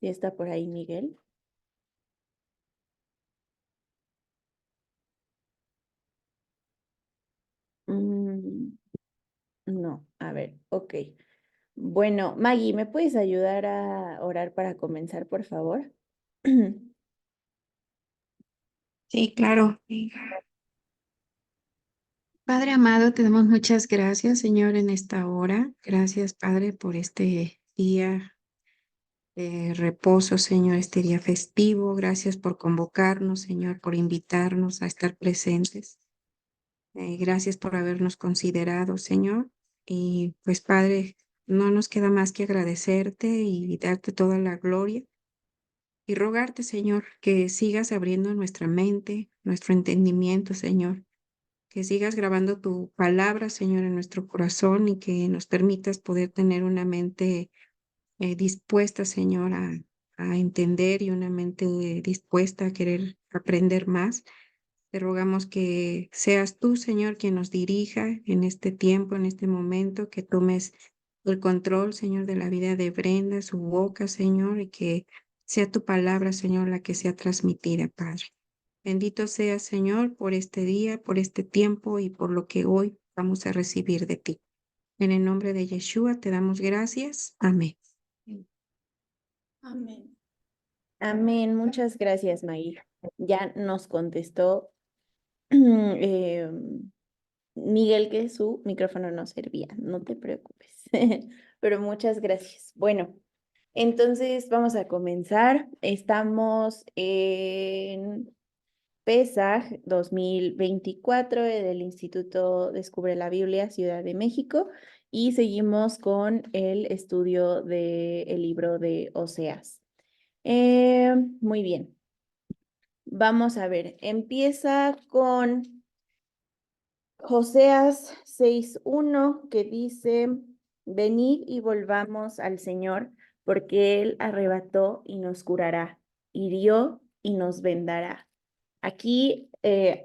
¿Sí está por ahí Miguel? Mm, no, a ver, ok. Bueno, Maggie, ¿me puedes ayudar a orar para comenzar, por favor? Sí, claro. Padre amado, te damos muchas gracias, Señor, en esta hora. Gracias, Padre, por este día de reposo, Señor, este día festivo. Gracias por convocarnos, Señor, por invitarnos a estar presentes. Gracias por habernos considerado, Señor. Y pues, Padre, no nos queda más que agradecerte y darte toda la gloria y rogarte, Señor, que sigas abriendo nuestra mente, nuestro entendimiento, Señor, que sigas grabando tu palabra, Señor, en nuestro corazón y que nos permitas poder tener una mente dispuesta, Señor, a entender y una mente dispuesta a querer aprender más. Te rogamos que seas tú, Señor, quien nos dirija en este tiempo, en este momento, que tomes el control, Señor, de la vida de Brenda, su boca, Señor, y que sea tu palabra, Señor, la que sea transmitida, Padre. Bendito seas, Señor, por este día, por este tiempo y por lo que hoy vamos a recibir de ti. En el nombre de Yeshua te damos gracias. Amén. Amén. Amén, muchas gracias, Maggie. Ya nos contestó eh, Miguel que su micrófono no servía, no te preocupes, pero muchas gracias. Bueno, entonces vamos a comenzar. Estamos en Pesaj 2024 del Instituto Descubre la Biblia, Ciudad de México, y seguimos con el estudio del libro de Oseas. Muy bien, vamos a ver, empieza con Oseas 6:1 que dice, venid y volvamos al Señor, porque Él arrebató y nos curará, hirió y nos vendará. Aquí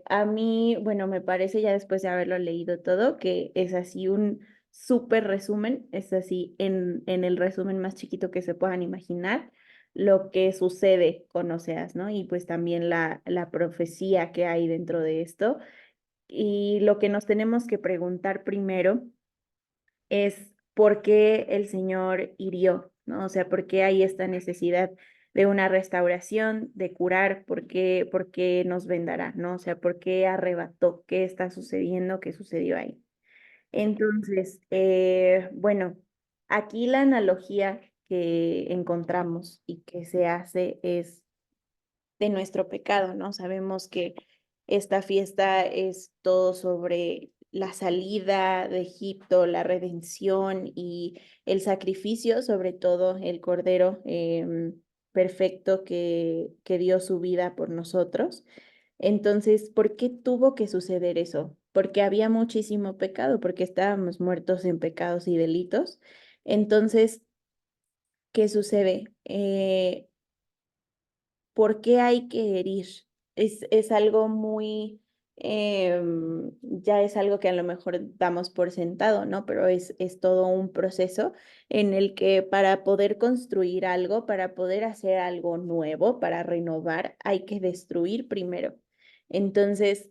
a mí, bueno, me parece ya después de haberlo leído todo, que es así un súper resumen, es así en el resumen más chiquito que se puedan imaginar, lo que sucede con Oseas, ¿no? Y pues también la profecía que hay dentro de esto. Y lo que nos tenemos que preguntar primero es por qué el Señor hirió, ¿no? O sea, por qué hay esta necesidad de una restauración, de curar, por qué nos vendará, ¿no? O sea, por qué arrebató, qué está sucediendo, qué sucedió ahí. Entonces, bueno, aquí la analogía que encontramos y que se hace es de nuestro pecado, ¿no? Sabemos que esta fiesta es todo sobre la salida de Egipto, la redención y el sacrificio, sobre todo el Cordero perfecto que dio su vida por nosotros. Entonces, ¿por qué tuvo que suceder eso? Porque había muchísimo pecado, porque estábamos muertos en pecados y delitos. Entonces, ¿qué sucede? ¿Por qué hay que herir? Es algo muy, ya es algo que a lo mejor damos por sentado, ¿no? Pero es todo un proceso en el que para poder construir algo, para poder hacer algo nuevo, para renovar, hay que destruir primero. Entonces,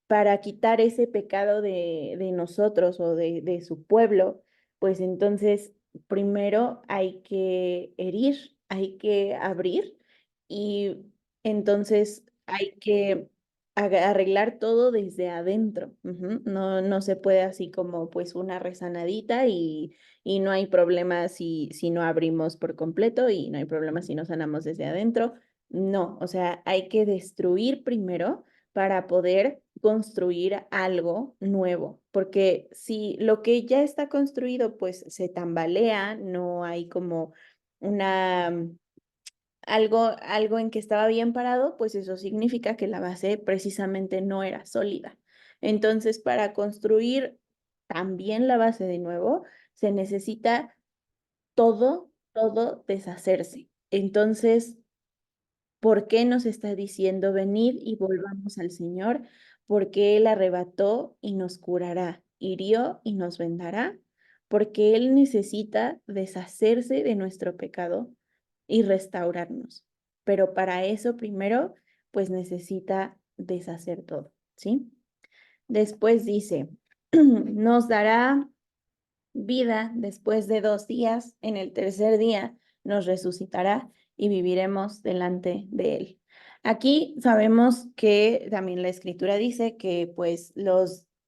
para quitar ese pecado de nosotros o de su pueblo, pues entonces primero hay que herir, hay que abrir y entonces hay que arreglar todo desde adentro. Ujú. No, no se puede así como pues una rezanadita y no hay problema si no abrimos por completo y no hay problema si no sanamos desde adentro. No, o sea, hay que destruir primero para poder construir algo nuevo, porque si lo que ya está construido pues se tambalea, no hay como una algo en que estaba bien parado, pues eso significa que la base precisamente no era sólida. Entonces, para construir también la base de nuevo, se necesita todo deshacerse. Entonces, ¿por qué nos está diciendo venid y volvamos al Señor? Porque Él arrebató y nos curará, hirió y nos vendará, porque Él necesita deshacerse de nuestro pecado y restaurarnos. Pero para eso primero, pues necesita deshacer todo, ¿sí? Después dice, nos dará vida después de 2 días, en el tercer día nos resucitará y viviremos delante de él. Aquí sabemos que también la escritura dice que pues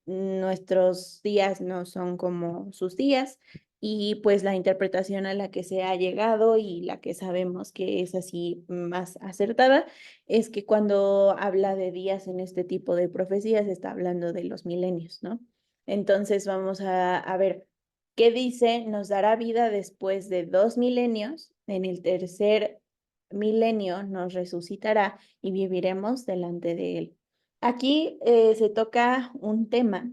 nuestros días no son como sus días y pues la interpretación a la que se ha llegado y la que sabemos que es así más acertada es que cuando habla de días en este tipo de profecías está hablando de los milenios, ¿no? Entonces vamos a ver qué dice, nos dará vida después de 2 milenios, en el tercer milenio nos resucitará y viviremos delante de él. Aquí se toca un tema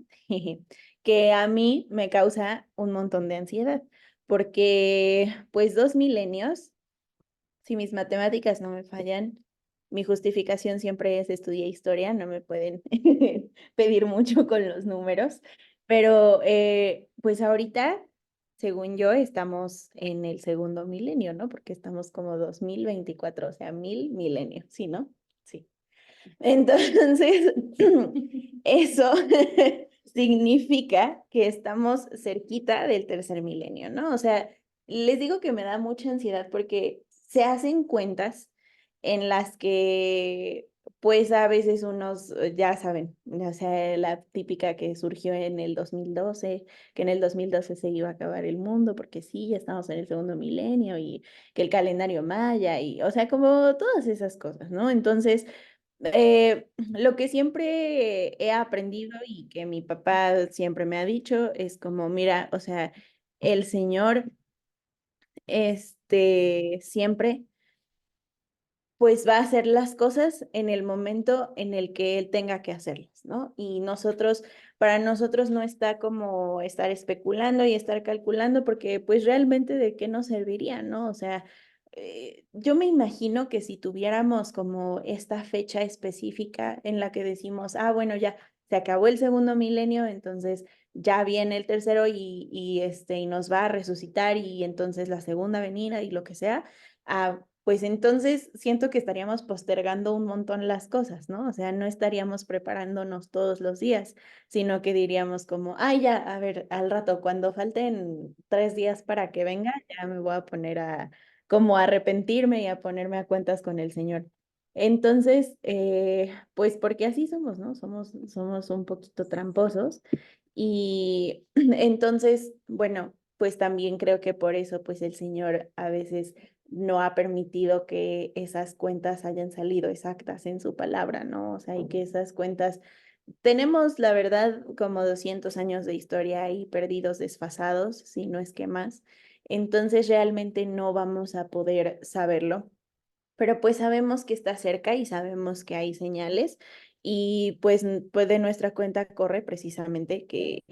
que a mí me causa un montón de ansiedad, porque pues 2 milenios, si mis matemáticas no me fallan, mi justificación siempre es estudié historia, no me pueden pedir mucho con los números, pero pues ahorita, según yo, estamos en el segundo milenio, ¿no? Porque estamos como 2024, o sea, 1000 milenios, ¿sí, no? Sí. Entonces, eso significa que estamos cerquita del tercer milenio, ¿no? O sea, les digo que me da mucha ansiedad porque se hacen cuentas en las que, pues a veces unos, ya saben, o sea, la típica que surgió en el 2012, que en el 2012 se iba a acabar el mundo, porque sí, ya estamos en el segundo milenio y que el calendario maya y, o sea, como todas esas cosas, ¿no? Entonces, lo que siempre he aprendido y que mi papá siempre me ha dicho es como, mira, o sea, el Señor, siempre pues va a hacer las cosas en el momento en el que él tenga que hacerlas, ¿no? Y nosotros, para nosotros no está como estar especulando y estar calculando, porque pues realmente de qué nos serviría, ¿no? O sea, yo me imagino que si tuviéramos como esta fecha específica en la que decimos, ah, bueno, ya se acabó el segundo milenio, entonces ya viene el tercero y nos va a resucitar y entonces la segunda venida y lo que sea, pues entonces siento que estaríamos postergando un montón las cosas, ¿no? O sea, no estaríamos preparándonos todos los días, sino que diríamos como, ay, ya, a ver, al rato, cuando falten 3 días para que venga, ya me voy a poner como a arrepentirme y a ponerme a cuentas con el Señor. Entonces, pues porque así somos, ¿no? Somos un poquito tramposos y entonces, bueno, pues también creo que por eso, pues el Señor a veces no ha permitido que esas cuentas hayan salido exactas en su palabra, ¿no? O sea, y que esas cuentas, tenemos la verdad como 200 años de historia ahí perdidos, desfasados, si no es que más. Entonces realmente no vamos a poder saberlo, pero pues sabemos que está cerca y sabemos que hay señales y pues de nuestra cuenta corre precisamente que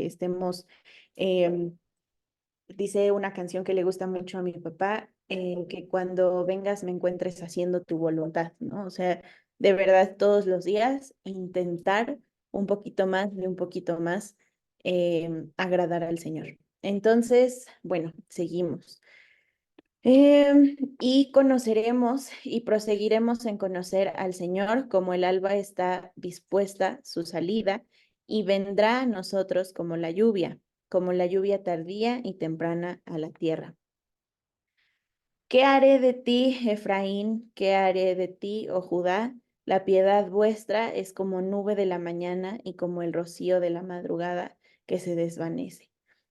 estemos dice una canción que le gusta mucho a mi papá, que cuando vengas me encuentres haciendo tu voluntad, ¿no? O sea, de verdad todos los días intentar un poquito más y un poquito más agradar al Señor. Entonces, bueno, seguimos. Y conoceremos y proseguiremos en conocer al Señor como el alba está dispuesta su salida y vendrá a nosotros como la lluvia tardía y temprana a la tierra. ¿Qué haré de ti, Efraín? ¿Qué haré de ti, oh Judá? La piedad vuestra es como nube de la mañana y como el rocío de la madrugada que se desvanece.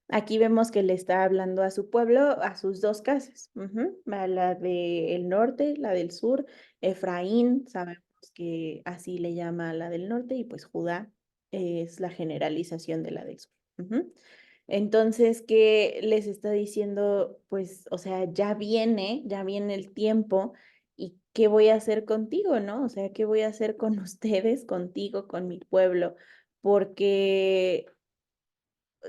Aquí vemos que le está hablando a su pueblo, a sus dos casas, a la del norte, la del sur. Efraín, sabemos que así le llama a la del norte, y pues Judá es la generalización de la del sur. Entonces, ¿qué les está diciendo? Pues, o sea, ya viene el tiempo y ¿qué voy a hacer contigo, no? O sea, ¿qué voy a hacer con ustedes, contigo, con mi pueblo? Porque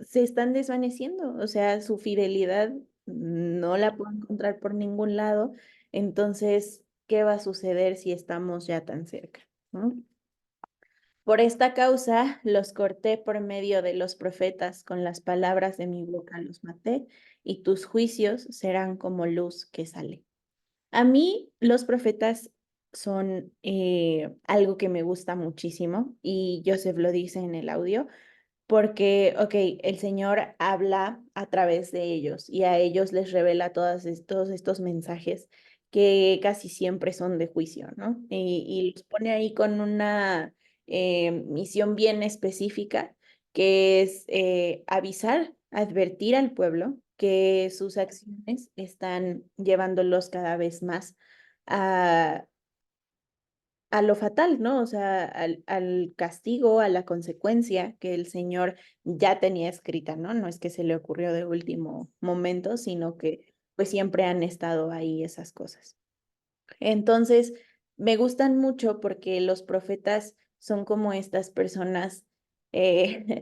se están desvaneciendo, o sea, su fidelidad no la puedo encontrar por ningún lado. Entonces, ¿qué va a suceder si estamos ya tan cerca? ¿No? Por esta causa los corté por medio de los profetas, con las palabras de mi boca los maté, y tus juicios serán como luz que sale. A mí los profetas son algo que me gusta muchísimo y Joseph lo dice en el audio. Porque, ok, el Señor habla a través de ellos y a ellos les revela todos estos mensajes que casi siempre son de juicio, ¿no? Y los pone ahí con una misión bien específica, que es avisar, advertir al pueblo que sus acciones están llevándolos cada vez más a lo fatal, ¿no? O sea, al castigo, a la consecuencia que el Señor ya tenía escrita, ¿no? No es que se le ocurrió de último momento, sino que pues siempre han estado ahí esas cosas. Entonces, me gustan mucho porque los profetas son como estas personas,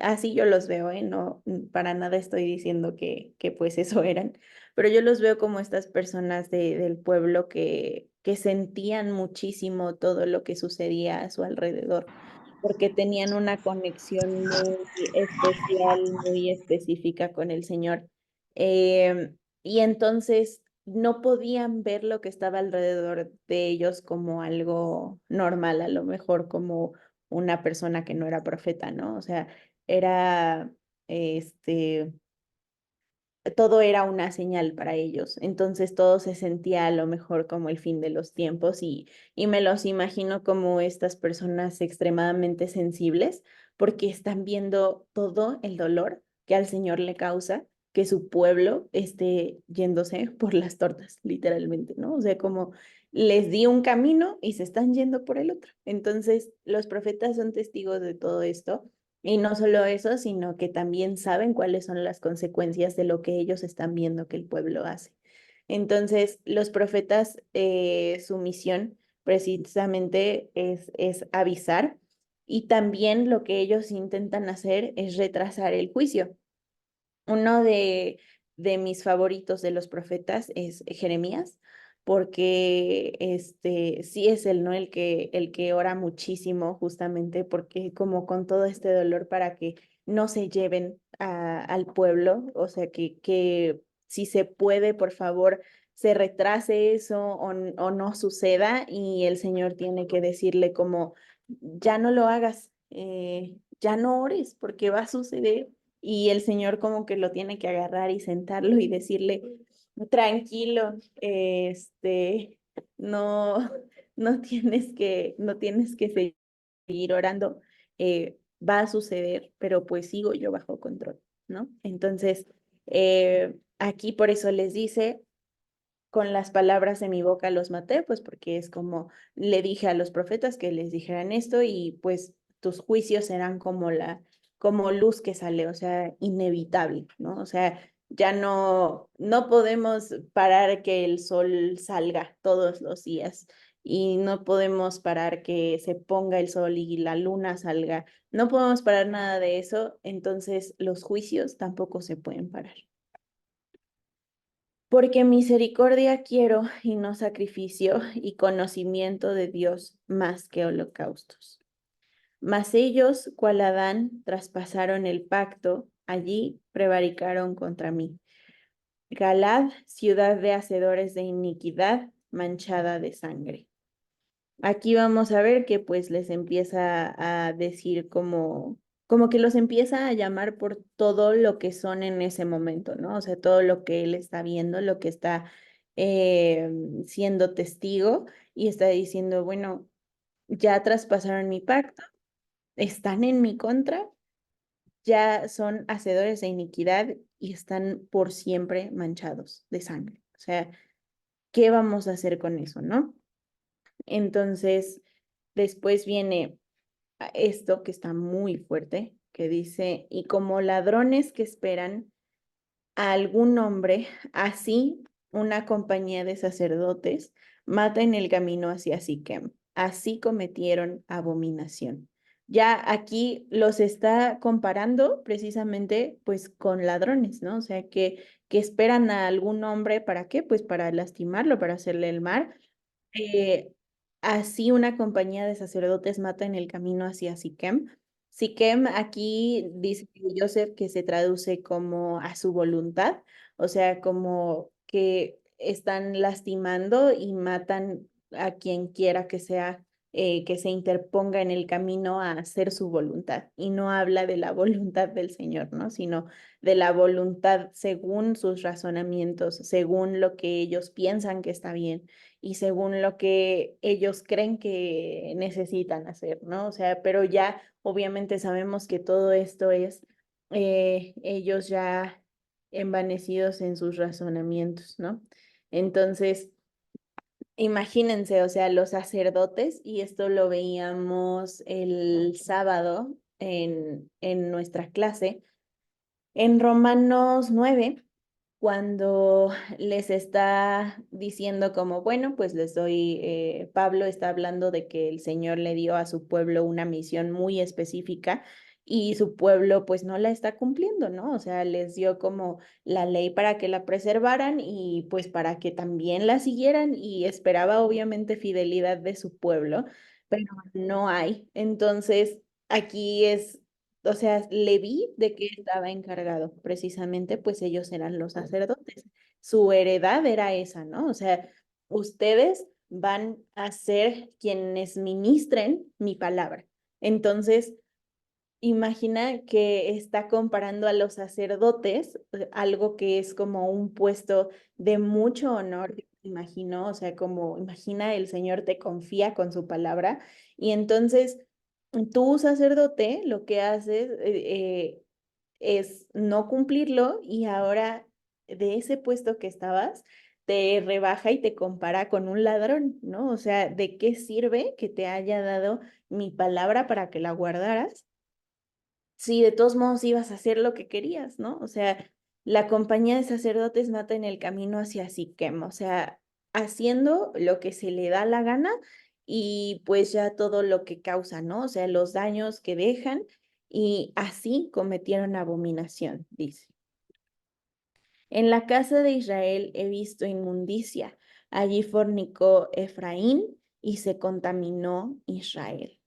así yo los veo, ¿eh? No, para nada estoy diciendo que pues eso eran, pero yo los veo como estas personas del pueblo que sentían muchísimo todo lo que sucedía a su alrededor, porque tenían una conexión muy especial, muy específica con el Señor. Y entonces no podían ver lo que estaba alrededor de ellos como algo normal, a lo mejor como una persona que no era profeta, ¿no? O sea, era, este, todo era una señal para ellos. Entonces todo se sentía a lo mejor como el fin de los tiempos y me los imagino como estas personas extremadamente sensibles porque están viendo todo el dolor que al Señor le causa que su pueblo esté yéndose por las tortas, literalmente, ¿no? O sea, como les di un camino y se están yendo por el otro. Entonces, los profetas son testigos de todo esto y no solo eso, sino que también saben cuáles son las consecuencias de lo que ellos están viendo que el pueblo hace. Entonces, los profetas, su misión precisamente es avisar y también lo que ellos intentan hacer es retrasar el juicio. Uno de mis favoritos de los profetas es Jeremías, porque sí es él, ¿no? El que ora muchísimo, justamente porque como con todo este dolor para que no se lleven al pueblo, o sea, que si se puede, por favor, se retrase eso o no suceda y el Señor tiene que decirle como, ya no lo hagas, ya no ores porque va a suceder y el señor como que lo tiene que agarrar y sentarlo y decirle, tranquilo, no, no tienes que seguir orando, va a suceder, pero pues sigo yo bajo control, ¿no? Entonces, aquí por eso les dice, con las palabras de mi boca los maté, pues porque es como le dije a los profetas que les dijeran esto y pues tus juicios serán como luz que sale, o sea, inevitable, ¿no? O sea, ya no podemos parar que el sol salga todos los días y no podemos parar que se ponga el sol y la luna salga. No podemos parar nada de eso, entonces los juicios tampoco se pueden parar. Porque misericordia quiero y no sacrificio y conocimiento de Dios más que holocaustos. Mas ellos, cual Adán, traspasaron el pacto, allí prevaricaron contra mí. Galad, ciudad de hacedores de iniquidad, manchada de sangre. Aquí vamos a ver que pues les empieza a decir como que los empieza a llamar por todo lo que son en ese momento, ¿no? O sea, todo lo que él está viendo, lo que está eh, siendo testigo y está diciendo, bueno, ya traspasaron mi pacto, están en mi contra, ya son hacedores de iniquidad y están por siempre manchados de sangre. O sea, ¿qué vamos a hacer con eso, no? Entonces, después viene esto que está muy fuerte, que dice, y como ladrones que esperan a algún hombre, así una compañía de sacerdotes mata en el camino hacia Siquem. Así cometieron abominación. Ya aquí los está comparando precisamente pues con ladrones, ¿no? O sea, que esperan a algún hombre, ¿para qué? Pues para lastimarlo, para hacerle el mal eh, así una compañía de sacerdotes mata en el camino hacia Siquem. Siquem aquí dice Joseph que se traduce como a su voluntad, o sea, como que están lastimando y matan a quien quiera que se interponga en el camino a hacer su voluntad. Y no habla de la voluntad del Señor, ¿no? Sino de la voluntad según sus razonamientos, según lo que ellos piensan que está bien y según lo que ellos creen que necesitan hacer, ¿no? O sea, pero ya obviamente sabemos que todo esto es ellos ya envanecidos en sus razonamientos, ¿no? Entonces, imagínense, o sea, los sacerdotes, y esto lo veíamos el sábado en nuestra clase, en Romanos 9 cuando les está diciendo como, bueno, pues les doy, Pablo está hablando de que el Señor le dio a su pueblo una misión muy específica y su pueblo pues no la está cumpliendo, ¿no? O sea, les dio como la ley para que la preservaran y pues para que también la siguieran y esperaba obviamente fidelidad de su pueblo, pero no hay. Entonces, aquí es o sea, le vi de qué estaba encargado. Precisamente, pues ellos eran los sacerdotes. Su heredad era esa, ¿no? O sea, ustedes van a ser quienes ministren mi palabra. Entonces, imagina que está comparando a los sacerdotes, algo que es como un puesto de mucho honor, imagino, o sea, como imagina el Señor te confía con su palabra y entonces tú sacerdote lo que haces es no cumplirlo y ahora de ese puesto que estabas te rebaja y te compara con un ladrón, ¿no? O sea, ¿de qué sirve que te haya dado mi palabra para que la guardaras? Sí, de todos modos ibas a hacer lo que querías, ¿no? O sea, la compañía de sacerdotes mata en el camino hacia Siquem, o sea, haciendo lo que se le da la gana y pues ya todo lo que causa, ¿no? O sea, los daños que dejan y así cometieron abominación, dice. En la casa de Israel he visto inmundicia, allí fornicó Efraín y se contaminó Israel.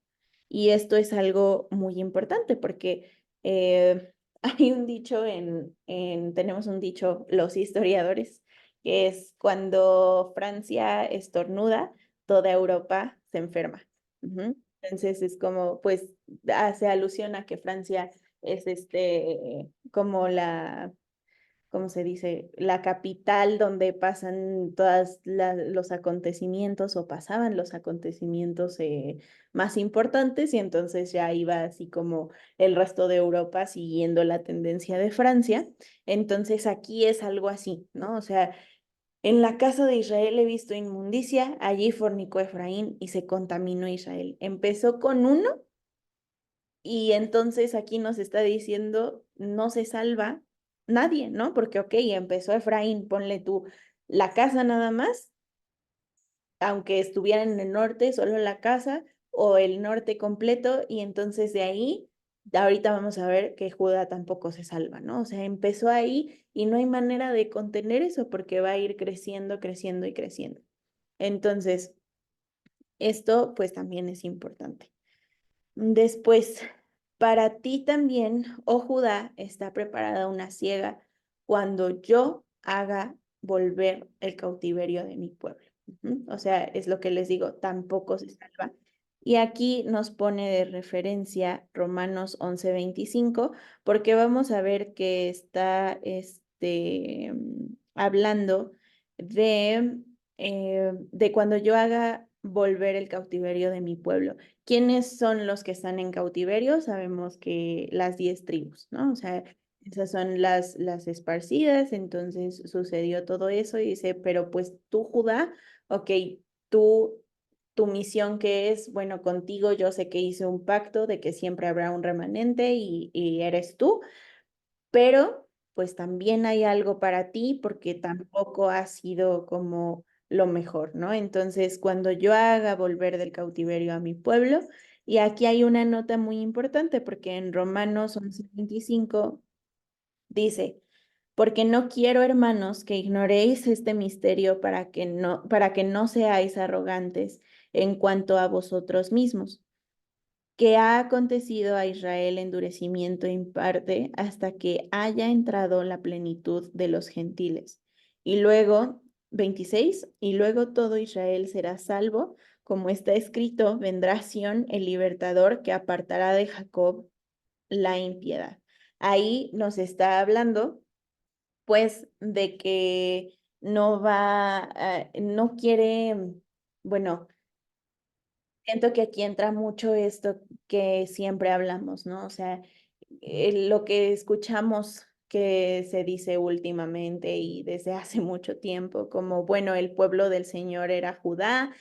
Y esto es algo muy importante porque hay un dicho tenemos un dicho los historiadores, que es cuando Francia estornuda, toda Europa se enferma. Ujú. Entonces es como, pues, hace alusión a que Francia es como ¿cómo se dice? La capital donde pasan todos los acontecimientos o pasaban los acontecimientos más importantes y entonces ya iba así como el resto de Europa siguiendo la tendencia de Francia. Entonces aquí es algo así, ¿no? O sea, en la casa de Israel he visto inmundicia, allí fornicó Efraín y se contaminó Israel. Empezó con uno y entonces aquí nos está diciendo, no se salva nadie, ¿no? Porque, ok, empezó Efraín, ponle tú la casa nada más, aunque estuviera en el norte, solo la casa o el norte completo, y entonces de ahí, ahorita vamos a ver que Judá tampoco se salva, ¿no? O sea, empezó ahí y no hay manera de contener eso porque va a ir creciendo, creciendo y creciendo. Entonces, esto pues también es importante. Después, para ti también, oh Judá, está preparada una ciega cuando yo haga volver el cautiverio de mi pueblo. Ujú. O sea, es lo que les digo, tampoco se salva. Y aquí nos pone de referencia Romanos 11:25, porque vamos a ver que está hablando de cuando yo haga volver el cautiverio de mi pueblo. ¿Quiénes son los que están en cautiverio? Sabemos que las 10 tribus, ¿no? O sea, esas son las esparcidas, entonces sucedió todo eso y dice, pero pues tú, Judá, ok, tú, tu misión que es, bueno, contigo yo sé que hice un pacto de que siempre habrá un remanente y eres tú, pero pues también hay algo para ti porque tampoco ha sido como lo mejor, ¿no? Entonces, cuando yo haga volver del cautiverio a mi pueblo, y aquí hay una nota muy importante porque en Romanos 11:25 dice, porque no quiero, hermanos, que ignoréis este misterio para que no seáis arrogantes en cuanto a vosotros mismos que ha acontecido a Israel endurecimiento en hasta que haya entrado la plenitud de los gentiles. Y luego 26, y luego todo Israel será salvo, como está escrito, vendrá Sión el libertador que apartará de Jacob la impiedad. Ahí nos está hablando, pues, de que no quiere, bueno, siento que aquí entra mucho esto que siempre hablamos, ¿no? O sea, lo que escuchamos que se dice últimamente y desde hace mucho tiempo, como, bueno, el pueblo del Señor era Judá,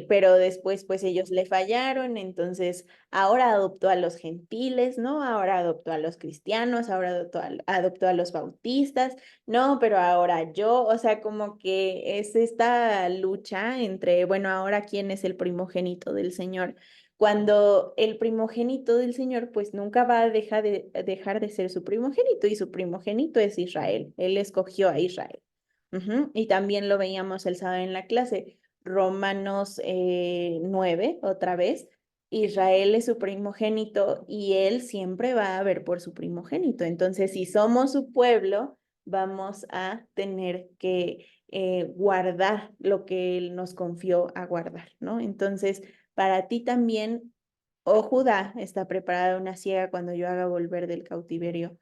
pero después pues ellos le fallaron, entonces ahora adoptó a los gentiles, ¿no? Ahora adoptó a los cristianos, ahora adoptó a los bautistas, no, pero ahora yo, o sea, como que es esta lucha entre, bueno, ahora quién es el primogénito del Señor, cuando el primogénito del Señor pues nunca va a dejar de ser su primogénito, y su primogénito es Israel. Él escogió a Israel. Y también lo veíamos el sábado en la clase, Romanos 9, otra vez. Israel es su primogénito y él siempre va a ver por su primogénito. Entonces, si somos su pueblo, vamos a tener que guardar lo que él nos confió a guardar, ¿no? Entonces, para ti también, oh Judá, está preparada una siega cuando yo haga volver del cautiverio,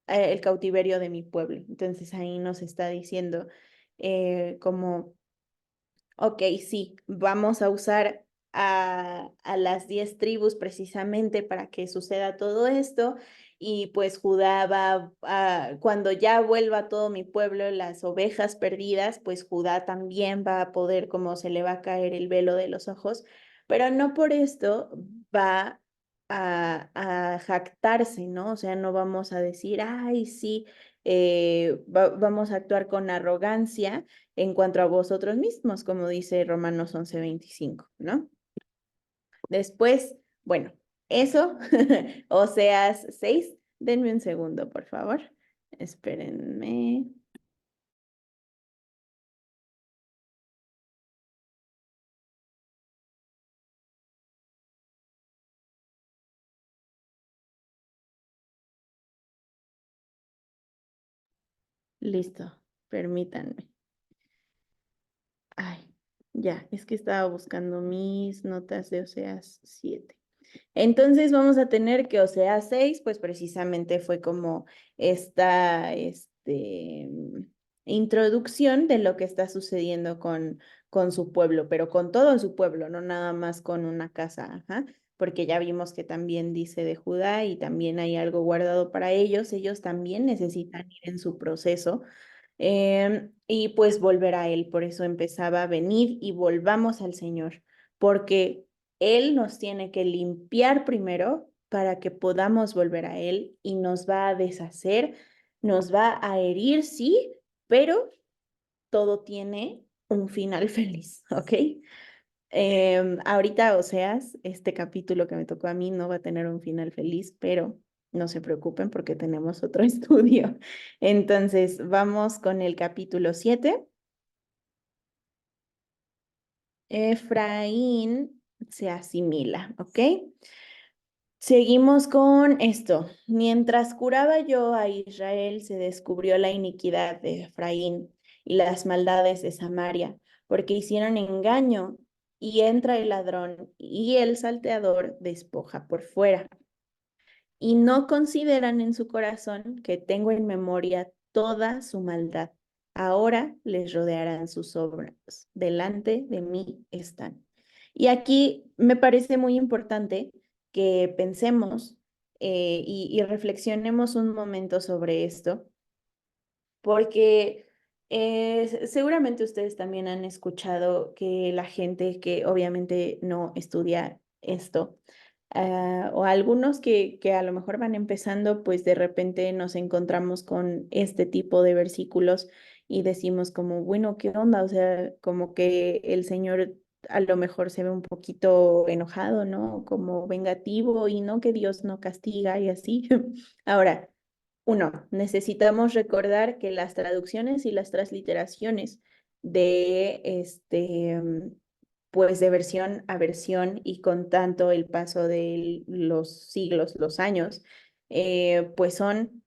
el cautiverio de mi pueblo. Entonces ahí nos está diciendo como, ok, sí, vamos a usar a las 10 tribus precisamente para que suceda todo esto. Y pues Judá cuando ya vuelva todo mi pueblo, las ovejas perdidas, pues Judá también va a poder, como se le va a caer el velo de los ojos, pero no por esto va a jactarse, ¿no? O sea, no vamos a decir, ay, sí, vamos a actuar con arrogancia en cuanto a vosotros mismos, como dice Romanos 11:25, ¿no? Después, bueno, eso, Oseas 6, denme un segundo, por favor. Espérenme. Listo, permítanme. Ay, ya, es que estaba buscando mis notas de Oseas 7. Entonces vamos a tener que Oseas 6, pues precisamente fue como esta introducción de lo que está sucediendo con su pueblo, pero con todo su pueblo, no nada más con una casa, ajá, porque ya vimos que también dice de Judá y también hay algo guardado para ellos también necesitan ir en su proceso. Y pues volver a Él. Por eso empezaba a venir y volvamos al Señor, porque Él nos tiene que limpiar primero para que podamos volver a Él, y nos va a deshacer, nos va a herir, sí, pero todo tiene un final feliz, ¿ok? Ahorita, Oseas, este capítulo que me tocó a mí no va a tener un final feliz, pero no se preocupen porque tenemos otro estudio. Entonces, vamos con el capítulo 7. Efraín se asimila, ¿ok? Seguimos con esto. Mientras curaba yo a Israel, se descubrió la iniquidad de Efraín y las maldades de Samaria, porque hicieron engaño, y entra el ladrón y el salteador despoja por fuera. Y no consideran en su corazón que tengo en memoria toda su maldad. Ahora les rodearán sus obras. Delante de mí están. Y aquí me parece muy importante que pensemos y reflexionemos un momento sobre esto, porque seguramente ustedes también han escuchado que la gente que obviamente no estudia esto, o algunos que a lo mejor van empezando, pues de repente nos encontramos con este tipo de versículos y decimos como, bueno, ¿qué onda? O sea, como que el Señor a lo mejor se ve un poquito enojado, ¿no? Como vengativo, y no, que Dios no castiga y así. Ahora, uno, necesitamos recordar que las traducciones y las transliteraciones de pues de versión a versión, y con tanto el paso de los siglos, los años, pues son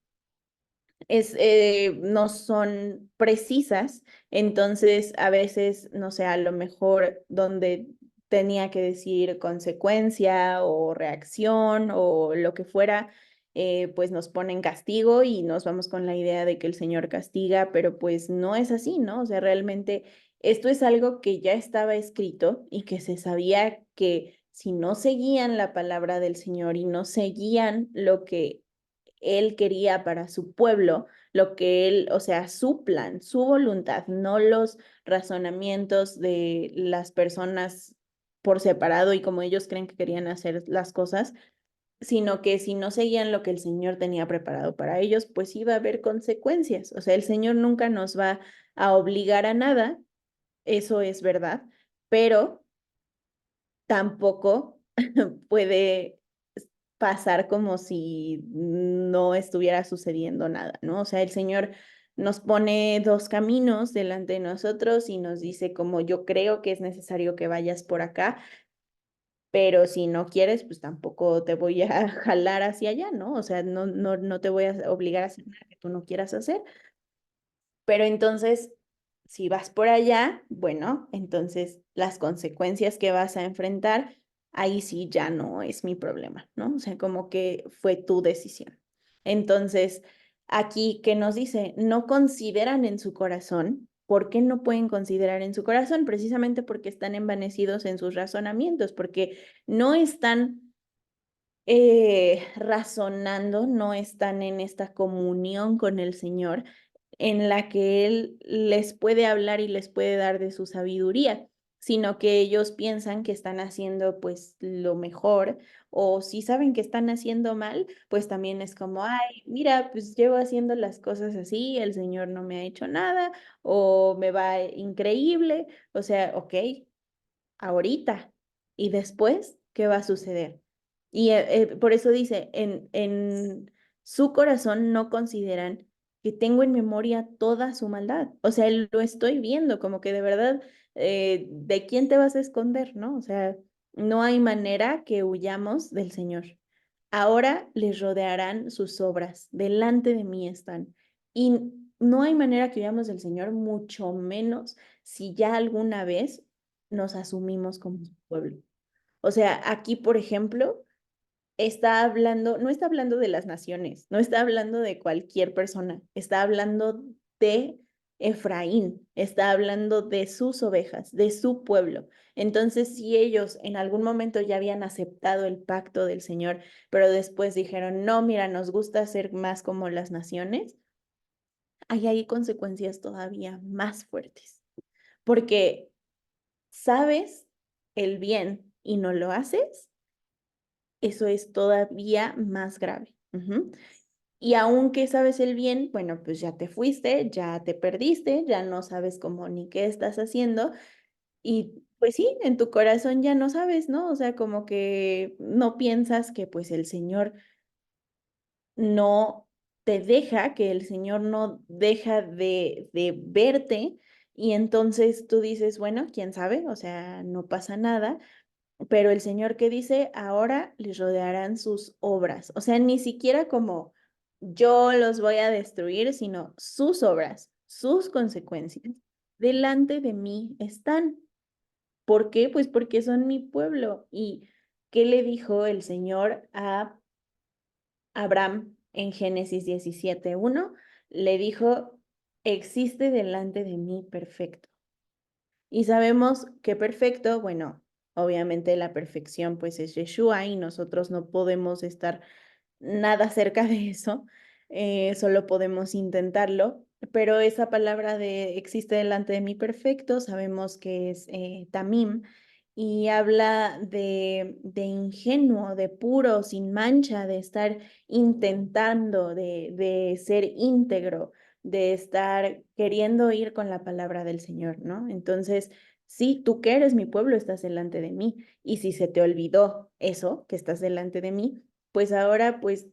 no son precisas, entonces a veces, no sé, a lo mejor donde tenía que decir consecuencia o reacción o lo que fuera, pues nos ponen castigo y nos vamos con la idea de que el Señor castiga, pero pues no es así, ¿no? O sea, realmente esto es algo que ya estaba escrito y que se sabía que si no seguían la palabra del Señor y no seguían lo que él quería para su pueblo, lo que él, o sea, su plan, su voluntad, no los razonamientos de las personas por separado y como ellos creen que querían hacer las cosas, sino que si no seguían lo que el Señor tenía preparado para ellos, pues iba a haber consecuencias. O sea, el Señor nunca nos va a obligar a nada, eso es verdad, pero tampoco puede pasar como si no estuviera sucediendo nada, ¿no? O sea, el Señor nos pone dos caminos delante de nosotros y nos dice como yo creo que es necesario que vayas por acá, pero si no quieres, pues tampoco te voy a jalar hacia allá, ¿no? O sea, no te voy a obligar a hacer nada que tú no quieras hacer. Pero entonces, si vas por allá, bueno, entonces las consecuencias que vas a enfrentar, ahí sí ya no es mi problema, ¿no? O sea, como que fue tu decisión. Entonces, aquí que nos dice, no consideran en su corazón. ¿Por qué no pueden considerar en su corazón? Precisamente porque están envanecidos en sus razonamientos, porque no están razonando, no están en esta comunión con el Señor en la que Él les puede hablar y les puede dar de su sabiduría, sino que ellos piensan que están haciendo pues lo mejor o si saben que están haciendo mal, pues también es como, ay, mira, pues llevo haciendo las cosas así, el Señor no me ha hecho nada o me va increíble, o sea, ok, ahorita. ¿Y después qué va a suceder? Y por eso dice, en su corazón no consideran que tengo en memoria toda su maldad. O sea, lo estoy viendo, como que de verdad, ¿de quién te vas a esconder, no? O sea, no hay manera que huyamos del Señor. Ahora les rodearán sus obras, delante de mí están. Y no hay manera que huyamos del Señor, mucho menos si ya alguna vez nos asumimos como su pueblo. O sea, aquí, por ejemplo, está hablando, no está hablando de las naciones, no está hablando de cualquier persona, está hablando de Efraín, está hablando de sus ovejas, de su pueblo. Entonces, si ellos en algún momento ya habían aceptado el pacto del Señor, pero después dijeron, no, mira, nos gusta ser más como las naciones, hay consecuencias todavía más fuertes, porque sabes el bien y no lo haces, eso es todavía más grave. Ujú. Y aunque sabes el bien, bueno, pues ya te fuiste, ya te perdiste, ya no sabes cómo ni qué estás haciendo y pues sí, en tu corazón ya no sabes, ¿no? O sea, como que no piensas que pues el Señor no te deja, que el Señor no deja de verte y entonces tú dices, bueno, quién sabe, o sea, no pasa nada. Pero el Señor que dice, ahora les rodearán sus obras. O sea, ni siquiera como yo los voy a destruir, sino sus obras, sus consecuencias. Delante de mí están. ¿Por qué? Pues porque son mi pueblo. ¿Y qué le dijo el Señor a Abraham en Génesis 17:1? Le dijo, existe delante de mí perfecto. Y sabemos que perfecto, bueno, obviamente la perfección pues es Yeshua y nosotros no podemos estar nada cerca de eso, solo podemos intentarlo, pero esa palabra de existe delante de mí perfecto, sabemos que es tamim y habla de ingenuo, de puro, sin mancha, de estar intentando, de ser íntegro, de estar queriendo ir con la palabra del Señor, ¿no? Entonces, sí, tú que eres mi pueblo, estás delante de mí, y si se te olvidó eso, que estás delante de mí, pues ahora pues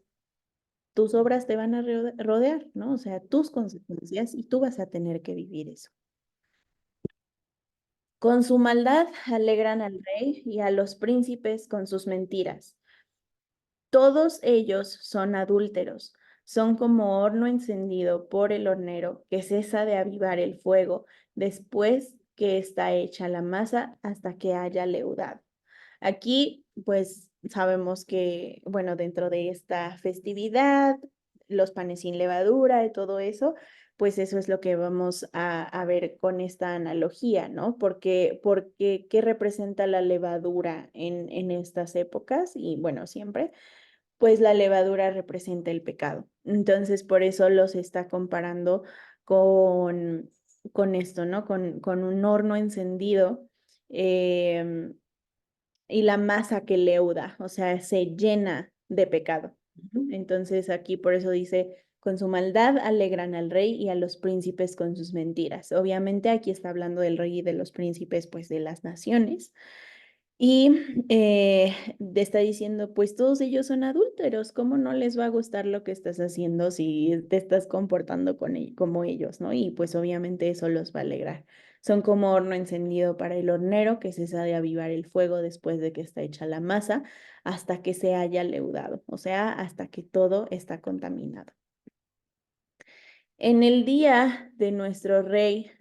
tus obras te van a rodear, ¿no? O sea, tus consecuencias y tú vas a tener que vivir eso. Con su maldad alegran al rey y a los príncipes con sus mentiras. Todos ellos son adúlteros, son como horno encendido por el hornero que cesa de avivar el fuego después que está hecha la masa hasta que haya leudado. Aquí, pues sabemos que, bueno, dentro de esta festividad, los panes sin levadura y todo eso, pues eso es lo que vamos a ver con esta analogía, ¿no? Porque, ¿qué representa la levadura en estas épocas? Y bueno, siempre, pues la levadura representa el pecado. Entonces, por eso los está comparando con, con esto, ¿no? Con un horno encendido. Y la masa que leuda, o sea, se llena de pecado. Entonces aquí por eso dice, con su maldad alegran al rey y a los príncipes con sus mentiras. Obviamente aquí está hablando del rey y de los príncipes, pues de las naciones. Y está diciendo, pues todos ellos son adúlteros, ¿cómo no les va a gustar lo que estás haciendo si te estás comportando como ellos, ¿no? Y pues obviamente eso los va a alegrar. Son como horno encendido para el hornero que cesa de avivar el fuego después de que está hecha la masa hasta que se haya leudado, o sea, hasta que todo está contaminado. En el día de nuestro rey,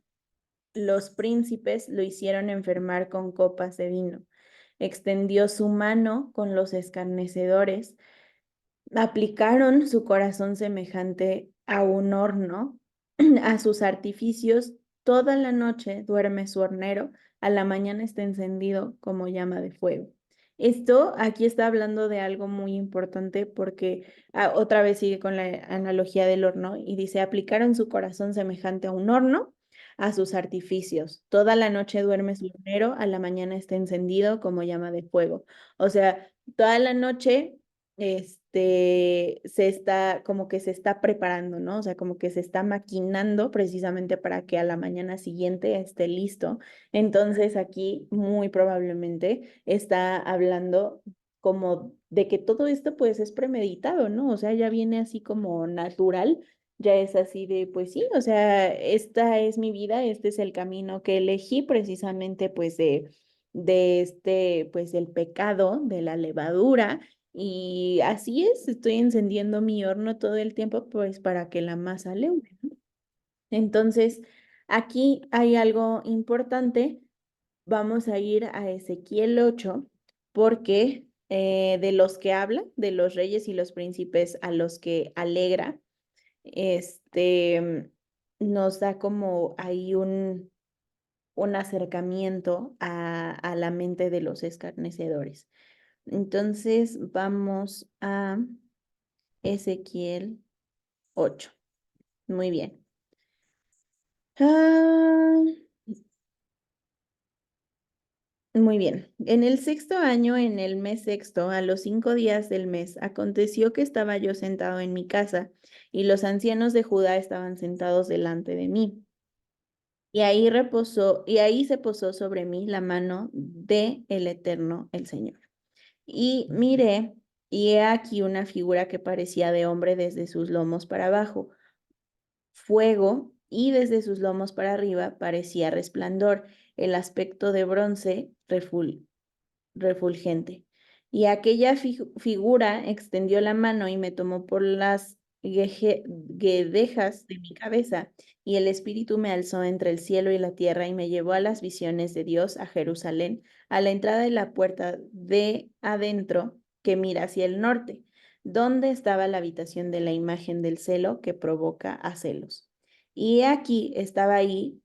los príncipes lo hicieron enfermar con copas de vino. Extendió su mano con los escarnecedores, aplicaron su corazón semejante a un horno, a sus artificios. Toda la noche duerme su hornero, a la mañana está encendido como llama de fuego. Esto aquí está hablando de algo muy importante porque otra vez sigue con la analogía del horno y dice, aplicaron su corazón semejante a un horno, a sus artificios. Toda la noche duerme su hornero, a la mañana está encendido como llama de fuego. O sea, toda la noche se está, como que se está preparando, ¿no? O sea, como que se está maquinando precisamente para que a la mañana siguiente esté listo. Entonces aquí muy probablemente está hablando como de que todo esto pues es premeditado, ¿no? O sea, ya viene así como natural, ya es así de, pues sí, o sea, esta es mi vida, este es el camino que elegí precisamente pues de este, pues el pecado, de la levadura y así es, estoy encendiendo mi horno todo el tiempo, pues para que la masa leude, ¿no? Entonces, aquí hay algo importante. Vamos a ir a Ezequiel 8, porque de los que habla, de los reyes y los príncipes a los que alegra, este nos da como ahí un acercamiento a la mente de los escarnecedores. Entonces, vamos a Ezequiel 8. Muy bien. Ah, muy bien. En el sexto año, en el mes sexto, a los 5 días del mes, aconteció que estaba yo sentado en mi casa y los ancianos de Judá estaban sentados delante de mí. Y ahí se posó sobre mí la mano de el Eterno, el Señor. Y miré, y he aquí una figura que parecía de hombre desde sus lomos para abajo fuego, y desde sus lomos para arriba parecía resplandor, el aspecto de bronce refulgente. Y aquella figura extendió la mano y me tomó por las guedejas de mi cabeza, y el Espíritu me alzó entre el cielo y la tierra y me llevó a las visiones de Dios a Jerusalén, a la entrada de la puerta de adentro que mira hacia el norte, donde estaba la habitación de la imagen del celo que provoca a celos. Y aquí estaba ahí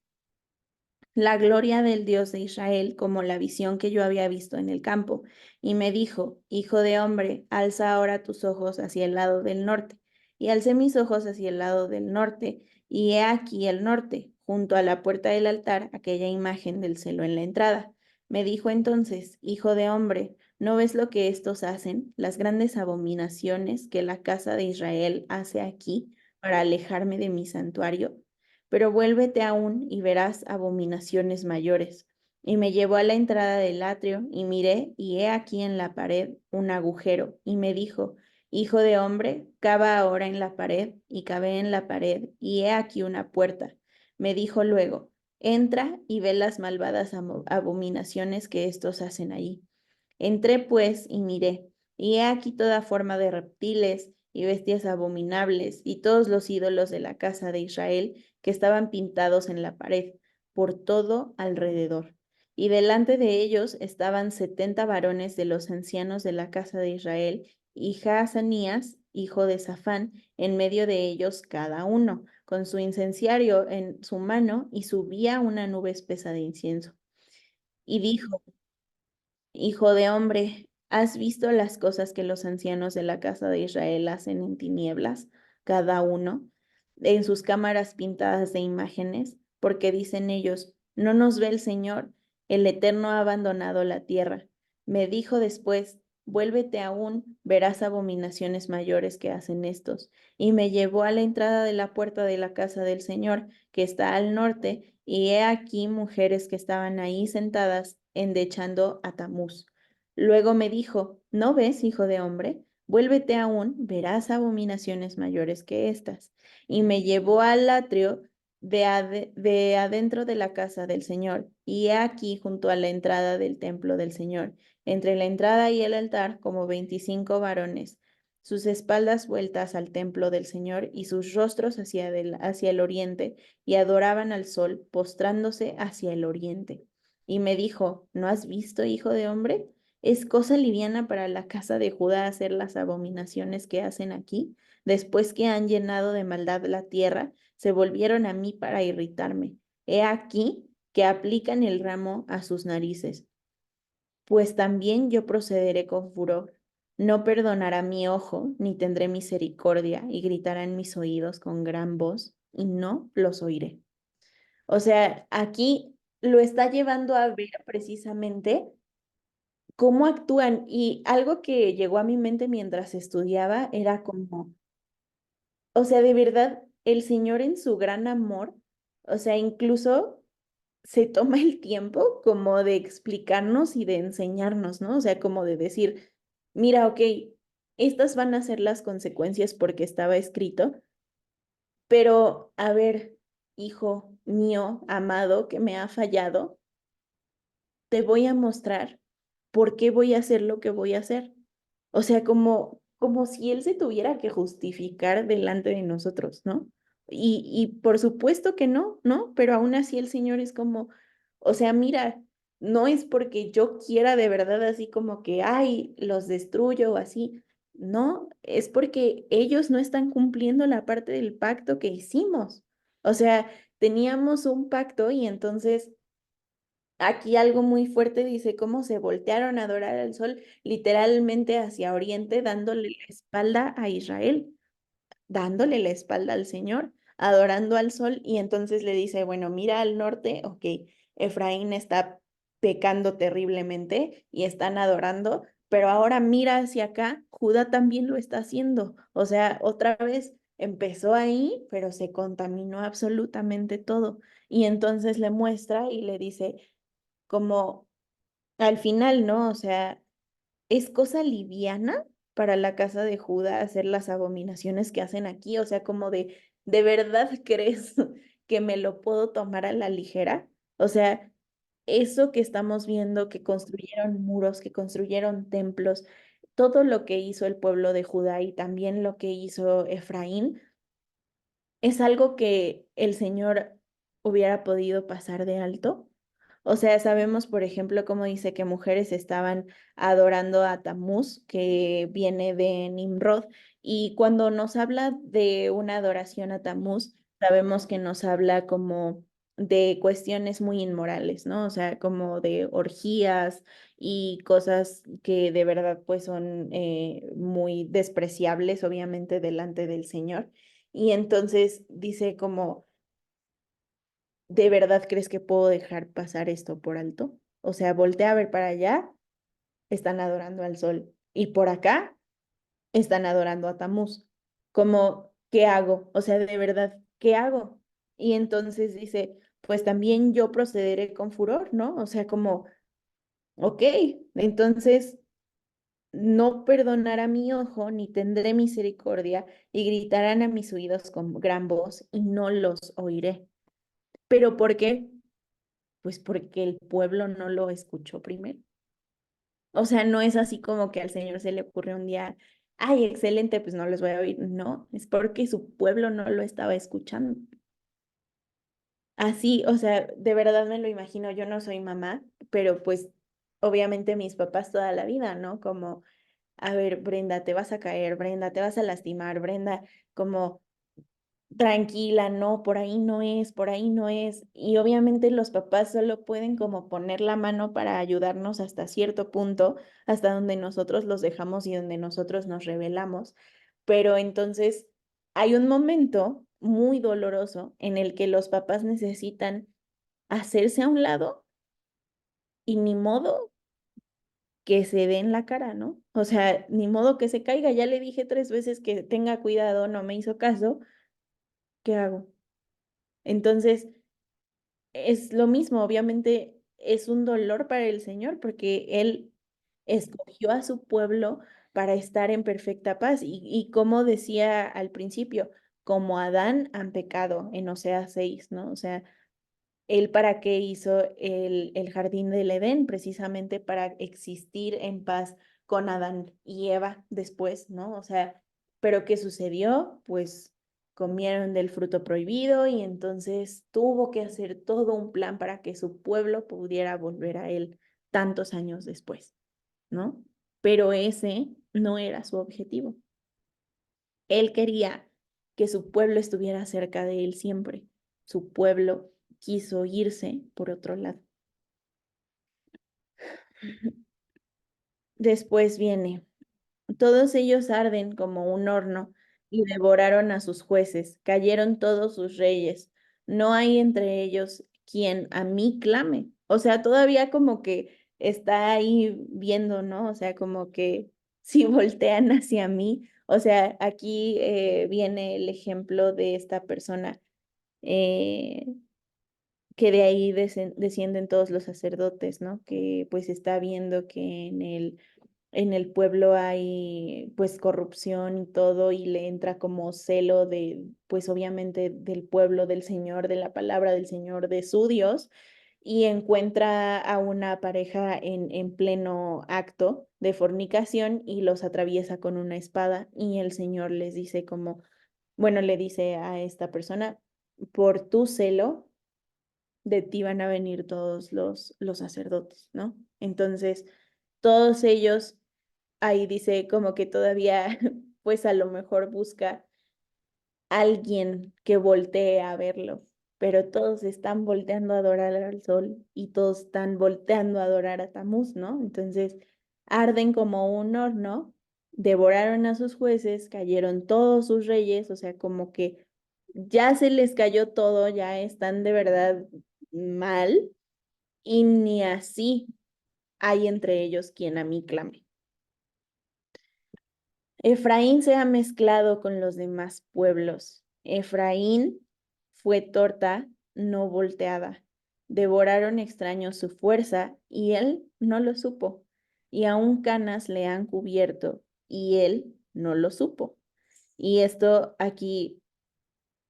la gloria del Dios de Israel como la visión que yo había visto en el campo, y me dijo, Hijo de hombre, alza ahora tus ojos hacia el lado del norte. Y alcé mis ojos hacia el lado del norte, y he aquí el norte, junto a la puerta del altar, aquella imagen del celo en la entrada. Me dijo entonces, Hijo de hombre, ¿no ves lo que estos hacen, las grandes abominaciones que la casa de Israel hace aquí para alejarme de mi santuario? Pero vuélvete aún y verás abominaciones mayores. Y me llevó a la entrada del atrio y miré, y he aquí en la pared un agujero, y me dijo, Hijo de hombre, cava ahora en la pared, y cavé en la pared, y he aquí una puerta. Me dijo luego, entra y ve las malvadas abominaciones que estos hacen allí. Entré pues y miré, y he aquí toda forma de reptiles y bestias abominables y todos los ídolos de la casa de Israel que estaban pintados en la pared por todo alrededor. Y delante de ellos estaban 70 varones de los ancianos de la casa de Israel y Jaazanías, hijo de Safán, en medio de ellos cada uno, con su incenciario en su mano, y subía una nube espesa de incienso. Y dijo, Hijo de hombre, ¿has visto las cosas que los ancianos de la casa de Israel hacen en tinieblas, cada uno, en sus cámaras pintadas de imágenes? Porque dicen ellos, no nos ve el Señor, el Eterno ha abandonado la tierra. Me dijo después, vuélvete aún, verás abominaciones mayores que hacen estos. Y me llevó a la entrada de la puerta de la casa del Señor, que está al norte, y he aquí mujeres que estaban ahí sentadas endechando a Tamuz. Luego me dijo, ¿no ves, hijo de hombre? Vuélvete aún, verás abominaciones mayores que estas. Y me llevó al atrio de adentro de la casa del Señor, y he aquí junto a la entrada del templo del Señor, entre la entrada y el altar, como 25 varones, sus espaldas vueltas al templo del Señor y sus rostros hacia el oriente, y adoraban al sol, postrándose hacia el oriente. Y me dijo, ¿no has visto, hijo de hombre? ¿Es cosa liviana para la casa de Judá hacer las abominaciones que hacen aquí? Después que han llenado de maldad la tierra, se volvieron a mí para irritarme. He aquí que aplican el ramo a sus narices. Pues también yo procederé con furor. No perdonará mi ojo, ni tendré misericordia, y gritará en mis oídos con gran voz, y no los oiré. O sea, aquí lo está llevando a ver precisamente cómo actúan. Y algo que llegó a mi mente mientras estudiaba era como, o sea, de verdad, el Señor en su gran amor, o sea, incluso se toma el tiempo como de explicarnos y de enseñarnos, ¿no? O sea, como de decir, mira, ok, estas van a ser las consecuencias porque estaba escrito, pero a ver, hijo mío, amado, que me ha fallado, te voy a mostrar por qué voy a hacer lo que voy a hacer. O sea, como si él se tuviera que justificar delante de nosotros, ¿no? Y por supuesto que no, ¿no? Pero aún así el Señor es como, o sea, mira, no es porque yo quiera de verdad así como que, ay, los destruyo o así. No, es porque ellos no están cumpliendo la parte del pacto que hicimos. O sea, teníamos un pacto y entonces aquí algo muy fuerte dice cómo se voltearon a adorar al sol literalmente hacia oriente, dándole la espalda a Israel, dándole la espalda al Señor, adorando al sol, y entonces le dice, bueno, mira al norte, ok, Efraín está pecando terriblemente y están adorando, pero ahora mira hacia acá, Judá también lo está haciendo, o sea, otra vez empezó ahí, pero se contaminó absolutamente todo, y entonces le muestra y le dice, como al final, ¿no? O sea, es cosa liviana para la casa de Judá hacer las abominaciones que hacen aquí, o sea, como ¿de verdad crees que me lo puedo tomar a la ligera? O sea, eso que estamos viendo, que construyeron muros, que construyeron templos, todo lo que hizo el pueblo de Judá y también lo que hizo Efraín, es algo que el Señor hubiera podido pasar de alto. O sea, sabemos, por ejemplo, cómo dice que mujeres estaban adorando a Tamuz, que viene de Nimrod, y cuando nos habla de una adoración a Tamuz, sabemos que nos habla como de cuestiones muy inmorales, ¿no? O sea, como de orgías y cosas que de verdad pues son muy despreciables, obviamente, delante del Señor. Y entonces dice como, ¿de verdad crees que puedo dejar pasar esto por alto? O sea, voltea a ver para allá, están adorando al sol. Y por acá están adorando a Tamuz. Como, ¿qué hago? O sea, de verdad, ¿qué hago? Y entonces dice, pues también yo procederé con furor, ¿no? O sea, como, ok, entonces no perdonará mi ojo, ni tendré misericordia, y gritarán a mis oídos con gran voz, y no los oiré. ¿Pero por qué? Pues porque el pueblo no lo escuchó primero. O sea, no es así como que al Señor se le ocurre un día, ay, excelente, pues no les voy a oír. No, es porque su pueblo no lo estaba escuchando. Así, o sea, de verdad me lo imagino, yo no soy mamá, pero pues obviamente mis papás toda la vida, ¿no? Como, a ver, Brenda, te vas a caer, Brenda, te vas a lastimar, Brenda, como tranquila, no, por ahí no es, por ahí no es. Y obviamente los papás solo pueden como poner la mano para ayudarnos hasta cierto punto, hasta donde nosotros los dejamos y donde nosotros nos rebelamos. Pero entonces hay un momento muy doloroso en el que los papás necesitan hacerse a un lado y ni modo que se den la cara, ¿no? O sea, ni modo que se caiga. Ya le dije 3 veces que tenga cuidado, no me hizo caso. ¿Qué hago? Entonces, es lo mismo, obviamente es un dolor para el Señor porque Él escogió a su pueblo para estar en perfecta paz. Y como decía al principio, como Adán han pecado en Oseas 6, ¿no? O sea, él para qué hizo el jardín del Edén, precisamente para existir en paz con Adán y Eva después, ¿no? O sea, pero ¿qué sucedió? Pues comieron del fruto prohibido y entonces tuvo que hacer todo un plan para que su pueblo pudiera volver a él tantos años después, ¿no? Pero ese no era su objetivo. Él quería que su pueblo estuviera cerca de él siempre. Su pueblo quiso irse por otro lado. Después viene, todos ellos arden como un horno y devoraron a sus jueces, cayeron todos sus reyes. No hay entre ellos quien a mí clame. O sea, todavía como que está ahí viendo, ¿no? O sea, como que si voltean hacia mí. O sea, aquí viene el ejemplo de esta persona eh, que de ahí descienden todos los sacerdotes, ¿no? Que pues está viendo que en el pueblo hay pues corrupción y todo y le entra como celo de pues obviamente del pueblo, del Señor, de la palabra del Señor, de su Dios y encuentra a una pareja en pleno acto de fornicación y los atraviesa con una espada y el Señor les dice como, bueno, le dice a esta persona, por tu celo de ti van a venir todos los sacerdotes, ¿no? Entonces, todos ellos, ahí dice como que todavía, pues a lo mejor busca alguien que voltee a verlo, pero todos están volteando a adorar al sol y todos están volteando a adorar a Tamuz, ¿no? Entonces, arden como un horno, devoraron a sus jueces, cayeron todos sus reyes, o sea, como que ya se les cayó todo, ya están de verdad mal y ni así hay entre ellos quien a mí clame. Efraín se ha mezclado con los demás pueblos. Efraín fue torta no volteada. Devoraron extraños su fuerza y él no lo supo. Y aún canas le han cubierto y él no lo supo. Y esto aquí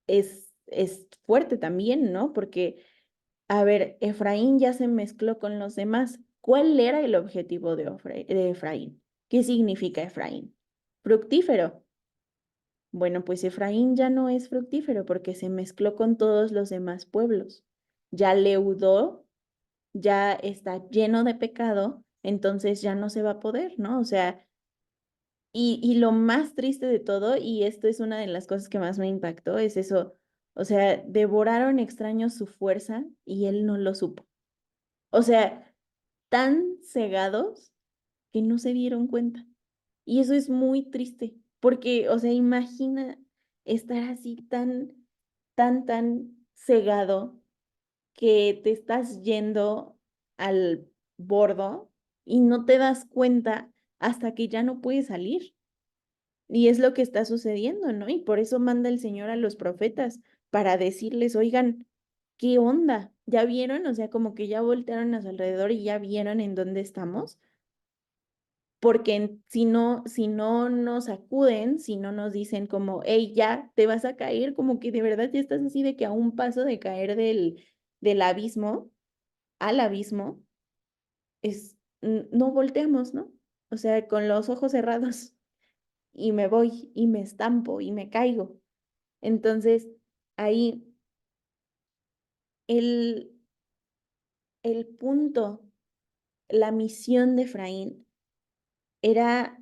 es fuerte también, ¿no? Porque a ver, Efraín ya se mezcló con los demás. ¿Cuál era el objetivo de Efraín? ¿Qué significa Efraín? Fructífero. Bueno, pues Efraín ya no es fructífero porque se mezcló con todos los demás pueblos. Ya leudó, ya está lleno de pecado, entonces ya no se va a poder, ¿no? O sea, y lo más triste de todo, y esto es una de las cosas que más me impactó, es eso. O sea, devoraron extraños su fuerza y él no lo supo. O sea, tan cegados que no se dieron cuenta. Y eso es muy triste, porque, o sea, imagina estar así tan cegado que te estás yendo al bordo y no te das cuenta hasta que ya no puedes salir. Y es lo que está sucediendo, ¿no? Y por eso manda el Señor a los profetas para decirles, oigan, ¿qué onda? ¿Ya vieron? O sea, como que ya voltearon a su alrededor y ya vieron en dónde estamos. Porque si no nos acuden, si no nos dicen como, hey, ya te vas a caer, como que de verdad ya estás así de que a un paso de caer del abismo al abismo, no volteamos, ¿no? O sea, con los ojos cerrados. y me voy y me estampo y me caigo. Entonces, ahí el, el punto, la misión de Efraín era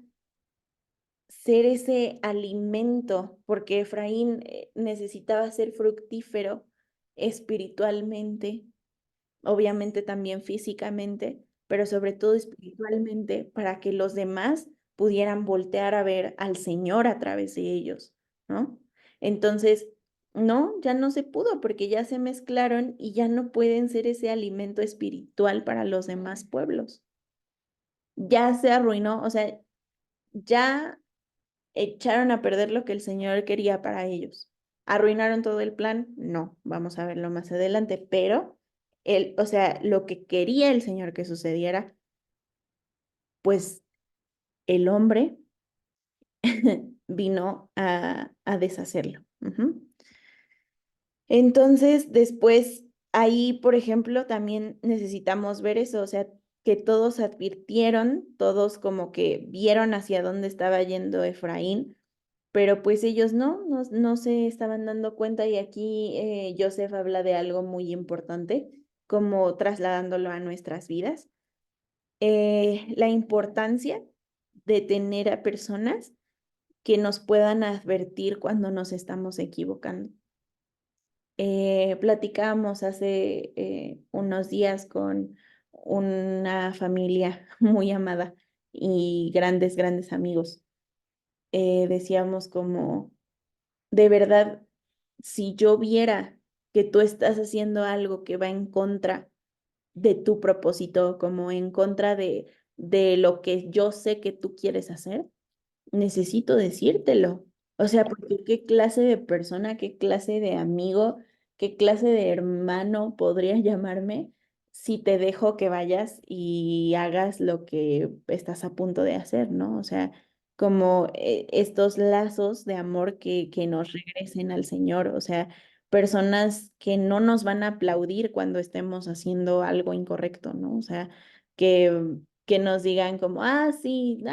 ser ese alimento, porque Efraín necesitaba ser fructífero espiritualmente, obviamente también físicamente, pero sobre todo espiritualmente, para que los demás pudieran voltear a ver al Señor a través de ellos, ¿no? Entonces, no, ya no se pudo porque ya se mezclaron y ya no pueden ser ese alimento espiritual para los demás pueblos. Ya se arruinó, o sea, ya echaron a perder lo que el Señor quería para ellos. ¿Arruinaron todo el plan? No, vamos a verlo más adelante, pero o sea, lo que quería el Señor que sucediera, pues el hombre vino a deshacerlo. Entonces, después, ahí, por ejemplo, también necesitamos ver eso, o sea, que todos advirtieron, todos como que vieron hacia dónde estaba yendo Efraín, pero pues ellos no se estaban dando cuenta y aquí Joseph habla de algo muy importante, como trasladándolo a nuestras vidas, la importancia de tener a personas que nos puedan advertir cuando nos estamos equivocando. Platicábamos hace unos días con una familia muy amada y grandes amigos. Decíamos como de verdad, si yo viera que tú estás haciendo algo que va en contra de tu propósito, como en contra de lo que yo sé que tú quieres hacer, necesito decírtelo. O sea, porque qué clase de persona, qué clase de amigo, qué clase de hermano podrías llamarme si te dejo que vayas y hagas lo que estás a punto de hacer, ¿no? O sea, como estos lazos de amor que nos regresen al Señor, o sea, personas que no nos van a aplaudir cuando estemos haciendo algo incorrecto, ¿no? O sea, que nos digan como, ah, sí,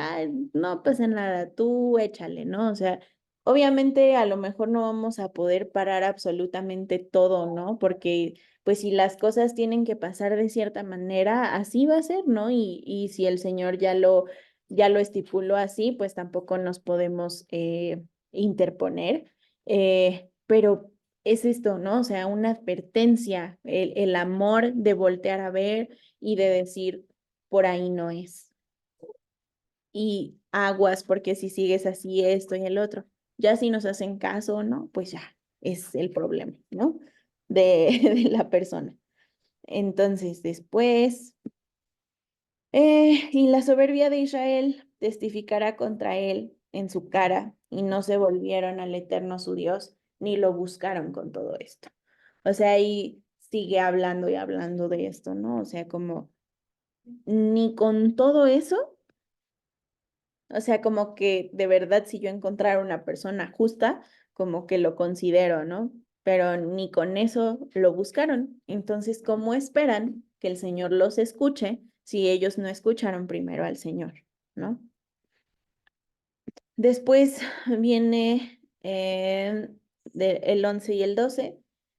no pasa nada, tú échale, ¿no? O sea, obviamente a lo mejor no vamos a poder parar absolutamente todo, ¿no? Porque pues si las cosas tienen que pasar de cierta manera, así va a ser, ¿no? Y si el Señor ya lo estipuló así, pues tampoco nos podemos interponer. Pero es esto, ¿no? O sea, una advertencia, el amor de voltear a ver y de decir, por ahí no es. Y aguas, porque si sigues así, esto y el otro. Ya si nos hacen caso o no, pues ya es el problema, ¿no? De la persona. Entonces, después, y la soberbia de Israel testificará contra él en su cara, y no se volvieron al Eterno su Dios, ni lo buscaron con todo esto. O sea, ahí sigue hablando y hablando de esto, ¿no? O sea, como ni con todo eso. O sea, como que de verdad si yo encontrara una persona justa, como que lo considero, ¿no? Pero ni con eso lo buscaron. Entonces, ¿cómo esperan que el Señor los escuche si ellos no escucharon primero al Señor, ¿no? Después viene el 11 y el 12.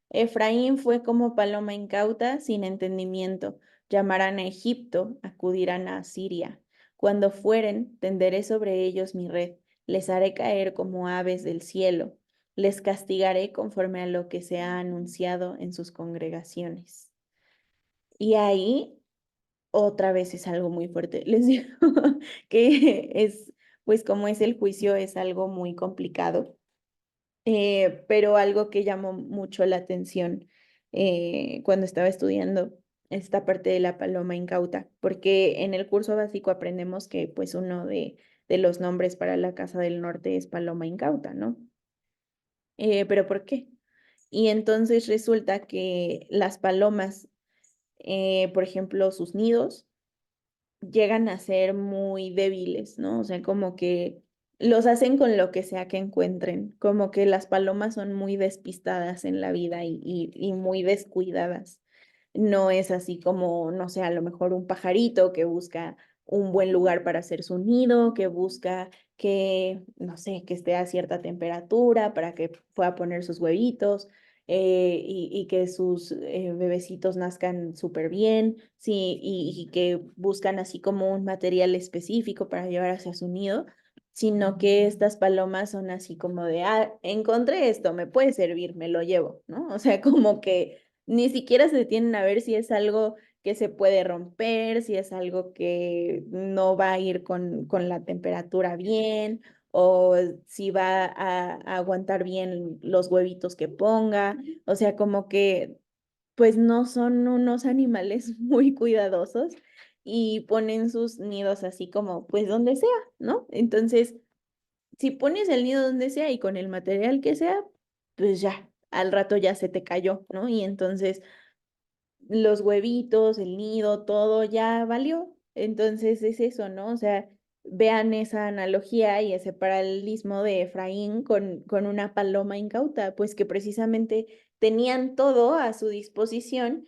Efraín fue como paloma incauta, sin entendimiento. Llamarán a Egipto, acudirán a Asiria. Cuando fueren, tenderé sobre ellos mi red, les haré caer como aves del cielo, les castigaré conforme a lo que se ha anunciado en sus congregaciones. Y ahí otra vez es algo muy fuerte. Les digo que es, pues como es el juicio, es algo muy complicado, pero algo que llamó mucho la atención cuando estaba estudiando esta parte de la paloma incauta, porque en el curso básico aprendemos que pues uno de los nombres para la Casa del Norte es paloma incauta, ¿no? ¿Pero por qué? Y entonces resulta que las palomas, por ejemplo, sus nidos, llegan a ser muy débiles, ¿no? O sea, como que los hacen con lo que sea que encuentren, como que las palomas son muy despistadas en la vida y muy descuidadas. No es así como, no sé, a lo mejor un pajarito que busca un buen lugar para hacer su nido, que busca que, no sé, que esté a cierta temperatura para que pueda poner sus huevitos. Y que sus bebecitos nazcan súper bien, sí, y que buscan así como un material específico para llevar hacia su nido, sino que estas palomas son así como de, ah, encontré esto, me puede servir, me lo llevo, ¿no? O sea, como que ni siquiera se detienen a ver si es algo que se puede romper, si es algo que no va a ir con la temperatura bien, o si va a aguantar bien los huevitos que ponga. O sea, como que pues no son unos animales muy cuidadosos y ponen sus nidos así como pues donde sea, ¿no? Entonces, si pones el nido donde sea y con el material que sea, pues ya, al rato ya se te cayó, ¿no? Y entonces los huevitos, el nido, todo ya valió. Entonces es eso, ¿no? O sea, vean esa analogía y ese paralelismo de Efraín con una paloma incauta, pues que precisamente tenían todo a su disposición,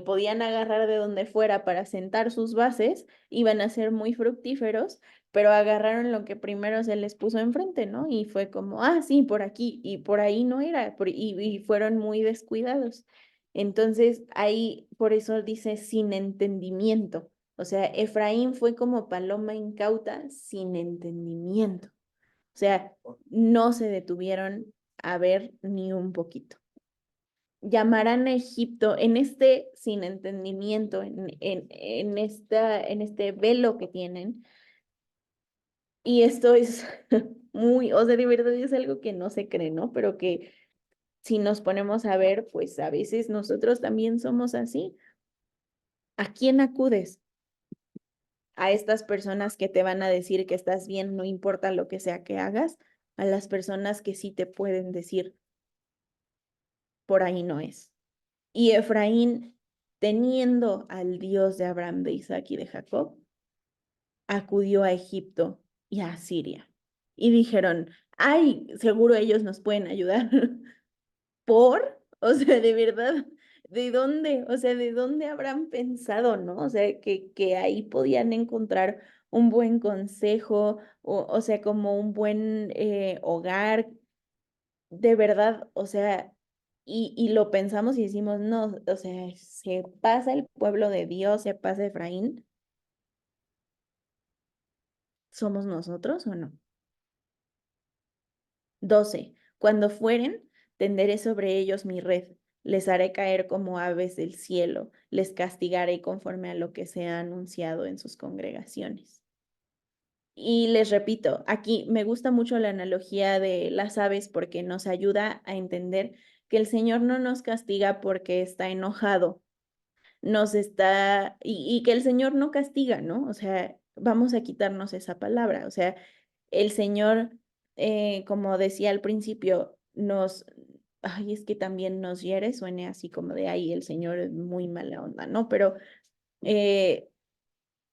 podían agarrar de donde fuera para sentar sus bases, iban a ser muy fructíferos, pero agarraron lo que primero se les puso enfrente, ¿no? Y fue como, ah, sí, por aquí, y por ahí no era, y fueron muy descuidados. Entonces, ahí por eso dice sin entendimiento. O sea, Efraín fue como paloma incauta sin entendimiento. O sea, no se detuvieron a ver ni un poquito. Llamarán a Egipto en este sin entendimiento, en este velo que tienen. Y esto es muy, o sea, de verdad es algo que no se cree, ¿no? Pero que si nos ponemos a ver, pues a veces nosotros también somos así. ¿A quién acudes? A estas personas que te van a decir que estás bien, no importa lo que sea que hagas, a las personas que sí te pueden decir, por ahí no es. Y Efraín, teniendo al Dios de Abraham, de Isaac y de Jacob, acudió a Egipto y a Siria. Y dijeron, ay, seguro ellos nos pueden ayudar. ¿Por? O sea, de verdad, ¿de dónde? O sea, ¿de dónde habrán pensado, no? O sea, que ahí podían encontrar un buen consejo, o sea, como un buen hogar, de verdad, o sea, y lo pensamos y decimos, no, o sea, se pasa el pueblo de Dios, se pasa Efraín, ¿somos nosotros o no? 12. Cuando fueren, tenderé sobre ellos mi red, les haré caer como aves del cielo, les castigaré conforme a lo que se ha anunciado en sus congregaciones. Y les repito, aquí me gusta mucho la analogía de las aves porque nos ayuda a entender que el Señor no nos castiga porque está enojado, y que el Señor no castiga, ¿no? O sea, vamos a quitarnos esa palabra, o sea, el Señor, como decía al principio, ay, es que también nos hiere, suene así como de, ay, el Señor es muy mala onda, ¿no? Pero eh,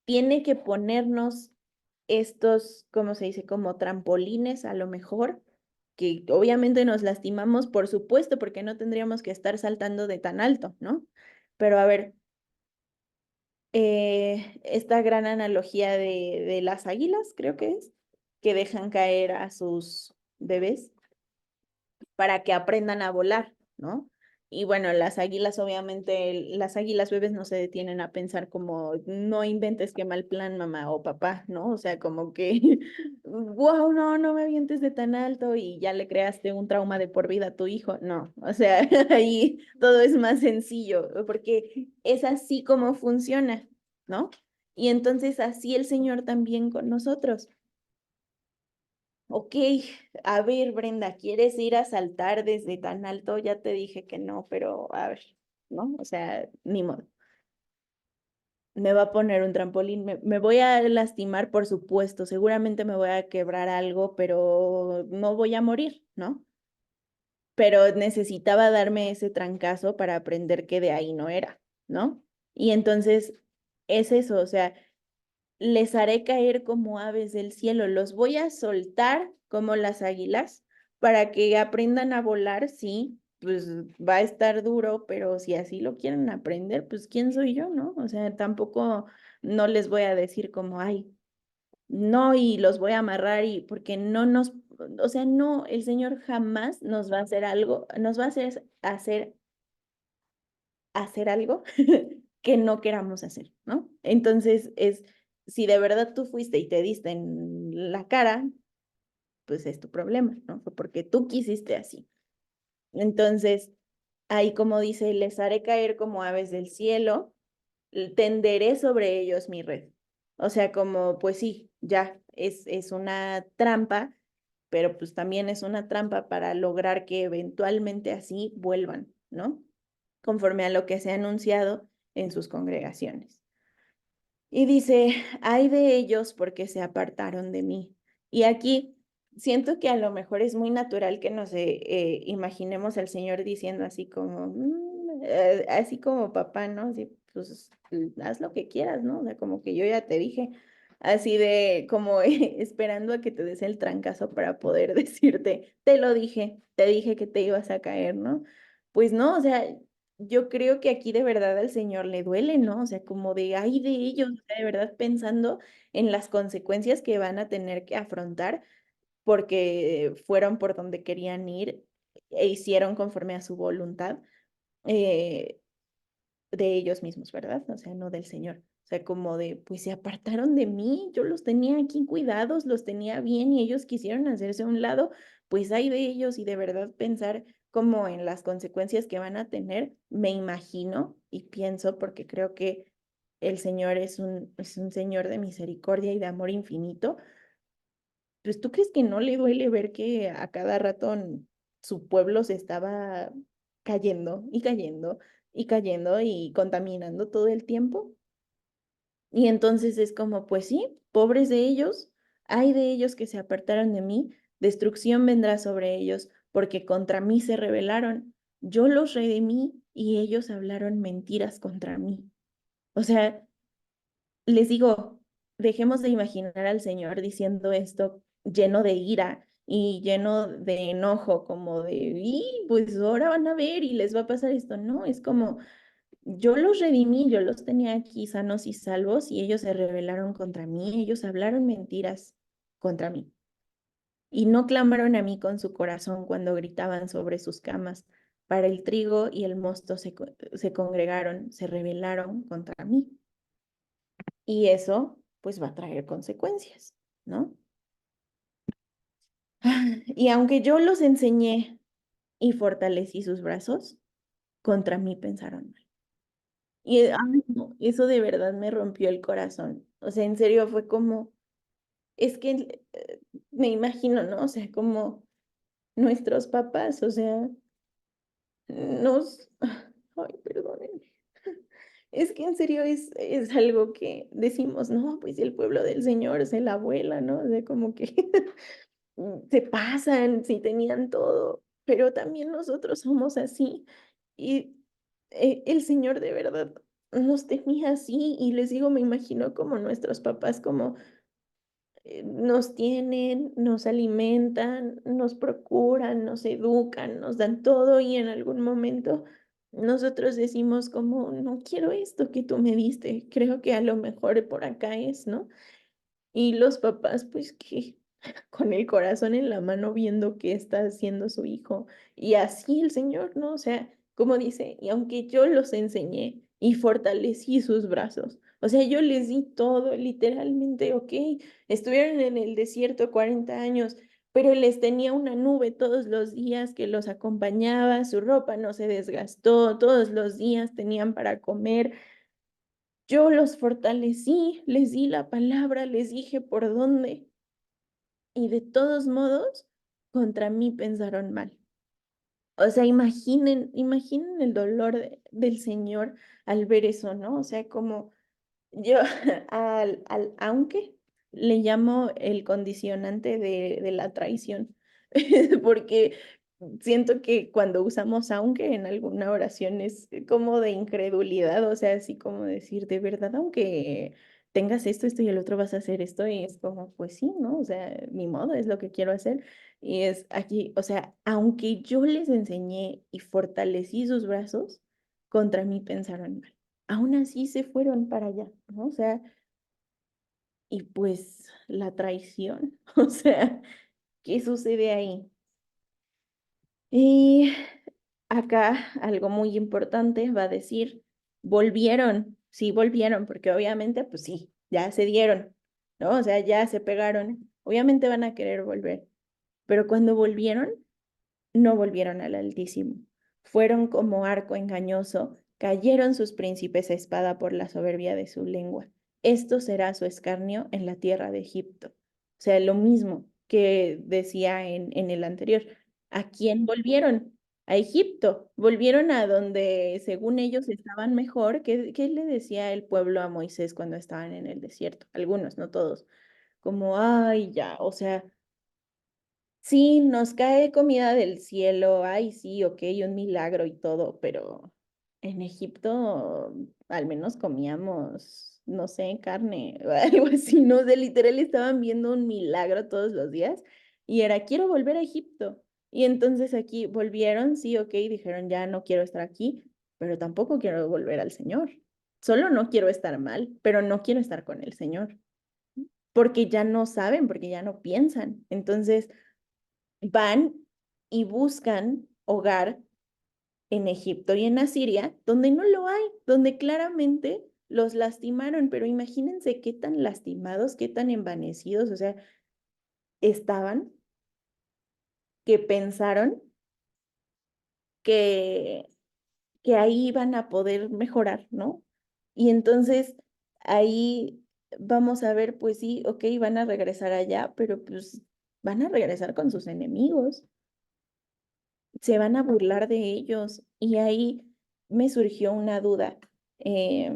tiene que ponernos estos, ¿cómo se dice? Como trampolines a lo mejor, que obviamente nos lastimamos, por supuesto, porque no tendríamos que estar saltando de tan alto, ¿no? Pero a ver, esta gran analogía de las águilas, creo que es, que dejan caer a sus bebés para que aprendan a volar, ¿no? Y bueno, las águilas, obviamente, las águilas bebés no se detienen a pensar como, no inventes qué mal plan, mamá o papá, ¿no? O sea, como que, wow, no, no me avientes de tan alto y ya le creaste un trauma de por vida a tu hijo. No, o sea, ahí todo es más sencillo, porque es así como funciona, ¿no? Y entonces así el Señor también con nosotros. Ok, a ver, Brenda, ¿quieres ir a saltar desde tan alto? Ya te dije que no, pero a ver, ¿no? O sea, ni modo. Me va a poner un trampolín, me voy a lastimar, por supuesto, seguramente me voy a quebrar algo, pero no voy a morir, ¿no? Pero necesitaba darme ese trancazo para aprender que de ahí no era, ¿no? Y entonces es eso, o sea, les haré caer como aves del cielo, los voy a soltar como las águilas para que aprendan a volar, sí, pues va a estar duro, pero si así lo quieren aprender, pues ¿quién soy yo, no? O sea, tampoco no les voy a decir como, ay, no, y los voy a amarrar y porque no nos, o sea, no, el Señor jamás nos va a hacer algo, nos va a hacer algo que no queramos hacer, ¿no? Entonces si de verdad tú fuiste y te diste en la cara, pues es tu problema, ¿no? Fue porque tú quisiste así. Entonces, ahí como dice, les haré caer como aves del cielo, tenderé sobre ellos mi red. O sea, como, pues sí, ya, es una trampa, pero pues también es una trampa para lograr que eventualmente así vuelvan, ¿no? Conforme a lo que se ha anunciado en sus congregaciones. Y dice, ay de ellos porque se apartaron de mí. Y aquí siento que a lo mejor es muy natural que nos imaginemos al Señor diciendo así como, así como papá, ¿no? Así, pues haz lo que quieras, ¿no? O sea, como que yo ya te dije, así de como esperando a que te des el trancazo para poder decirte, te lo dije, te dije que te ibas a caer, ¿no? Pues no, o sea, yo creo que aquí de verdad al Señor le duele, ¿no? O sea, como de ay de ellos, o sea, de verdad pensando en las consecuencias que van a tener que afrontar porque fueron por donde querían ir e hicieron conforme a su voluntad eh, de ellos mismos, ¿verdad? O sea, no del Señor. O sea, como de, pues se apartaron de mí, yo los tenía aquí cuidados, los tenía bien y ellos quisieron hacerse a un lado, pues hay de ellos y de verdad pensar como en las consecuencias que van a tener, me imagino y pienso porque creo que el Señor es un Señor de misericordia y de amor infinito. Pues ¿tú crees que no le duele ver que a cada rato su pueblo se estaba cayendo y cayendo y cayendo y contaminando todo el tiempo? Y entonces es como, pues sí, pobres de ellos, hay de ellos que se apartaron de mí, destrucción vendrá sobre ellos, porque contra mí se rebelaron. Yo los redimí y ellos hablaron mentiras contra mí. O sea, les digo, dejemos de imaginar al Señor diciendo esto lleno de ira y lleno de enojo, como de, y pues ahora van a ver y les va a pasar esto. No, es como, yo los redimí, yo los tenía aquí sanos y salvos y ellos se rebelaron contra mí, ellos hablaron mentiras contra mí y no clamaron a mí con su corazón cuando gritaban sobre sus camas. Para el trigo y el mosto se congregaron, se rebelaron contra mí. Y eso pues va a traer consecuencias, ¿no? Y aunque yo los enseñé y fortalecí sus brazos, contra mí pensaron mal. Y ay, no, eso de verdad me rompió el corazón. O sea, en serio fue como, es que me imagino, ¿no? O sea, como nuestros papás, o sea, ay, perdónenme. Es que en serio es algo que decimos, no, pues el pueblo del Señor se la abuela, ¿no? O sea, como que se pasan, si tenían todo, pero también nosotros somos así. Y el Señor de verdad nos tenía así y les digo, me imagino como nuestros papás, como nos tienen, nos alimentan, nos procuran, nos educan, nos dan todo y en algún momento nosotros decimos como, no quiero esto que tú me diste, creo que a lo mejor por acá es, ¿no? Y los papás, pues que con el corazón en la mano viendo qué está haciendo su hijo. Y así el Señor, ¿no? O sea, como dice, y aunque yo los enseñé y fortalecí sus brazos, o sea, yo les di todo, literalmente, ok, estuvieron en el desierto 40 años, pero les tenía una nube todos los días que los acompañaba, su ropa no se desgastó, todos los días tenían para comer, yo los fortalecí, les di la palabra, les dije por dónde, y de todos modos, contra mí pensaron mal. O sea, imaginen el dolor del Señor al ver eso, ¿no? O sea, como yo al aunque le llamo el condicionante de la traición, porque siento que cuando usamos aunque en alguna oración es como de incredulidad, o sea, así como decir, de verdad, aunque tengas esto, esto y el otro vas a hacer esto y es como, pues sí, ¿no? O sea, ni modo, es lo que quiero hacer. Y es aquí, o sea, aunque yo les enseñé y fortalecí sus brazos, contra mí pensaron mal. Aún así se fueron para allá, ¿no? O sea, y pues la traición, o sea, ¿qué sucede ahí? Y acá algo muy importante va a decir, volvieron, sí volvieron, porque obviamente, pues sí, ya se dieron, ¿no? O sea, ya se pegaron, obviamente van a querer volver, pero cuando volvieron, no volvieron al Altísimo. Fueron como arco engañoso, cayeron sus príncipes a espada por la soberbia de su lengua. Esto será su escarnio en la tierra de Egipto. O sea, lo mismo que decía en el anterior. ¿A quién volvieron? A Egipto. Volvieron a donde, según ellos, estaban mejor. ¿Qué le decía el pueblo a Moisés cuando estaban en el desierto? Algunos, no todos. Como, ay, ya, o sea, sí, nos cae comida del cielo, ay, sí, ok, un milagro y todo, pero en Egipto al menos comíamos, no sé, carne o algo así, no sé, literal estaban viendo un milagro todos los días y era, quiero volver a Egipto. Y entonces aquí volvieron, sí, ok, dijeron, ya no quiero estar aquí, pero tampoco quiero volver al Señor. Solo no quiero estar mal, pero no quiero estar con el Señor, porque ya no saben, porque ya no piensan. Entonces van y buscan hogar en Egipto y en Asiria, donde no lo hay, donde claramente los lastimaron, pero imagínense qué tan lastimados, qué tan envanecidos, o sea, estaban, que pensaron que, que ahí iban a poder mejorar, ¿no? Y entonces ahí vamos a ver, pues sí, ok, van a regresar allá, pero pues van a regresar con sus enemigos. Se van a burlar de ellos. Y ahí me surgió una duda y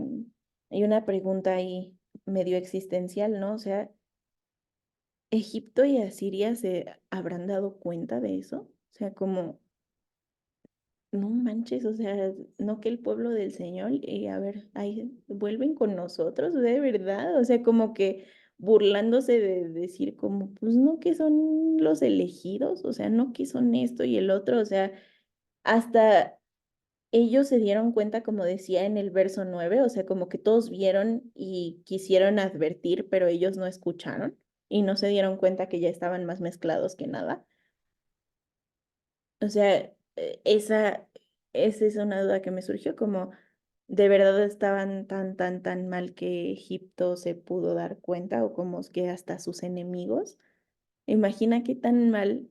una pregunta ahí medio existencial, ¿no? O sea, ¿Egipto y Asiria se habrán dado cuenta de eso? O sea, como, no manches, o sea, no que el pueblo del Señor, y a ver, ahí vuelven con nosotros, o sea, de verdad, o sea, como que burlándose de decir como, pues no que son los elegidos, o sea, no que son esto y el otro, o sea, hasta ellos se dieron cuenta, como decía en el verso 9, o sea, como que todos vieron y quisieron advertir, pero ellos no escucharon y no se dieron cuenta que ya estaban más mezclados que nada. O sea, esa es una duda que me surgió, como de verdad estaban tan mal que Egipto se pudo dar cuenta o como que hasta sus enemigos. Imagina qué tan mal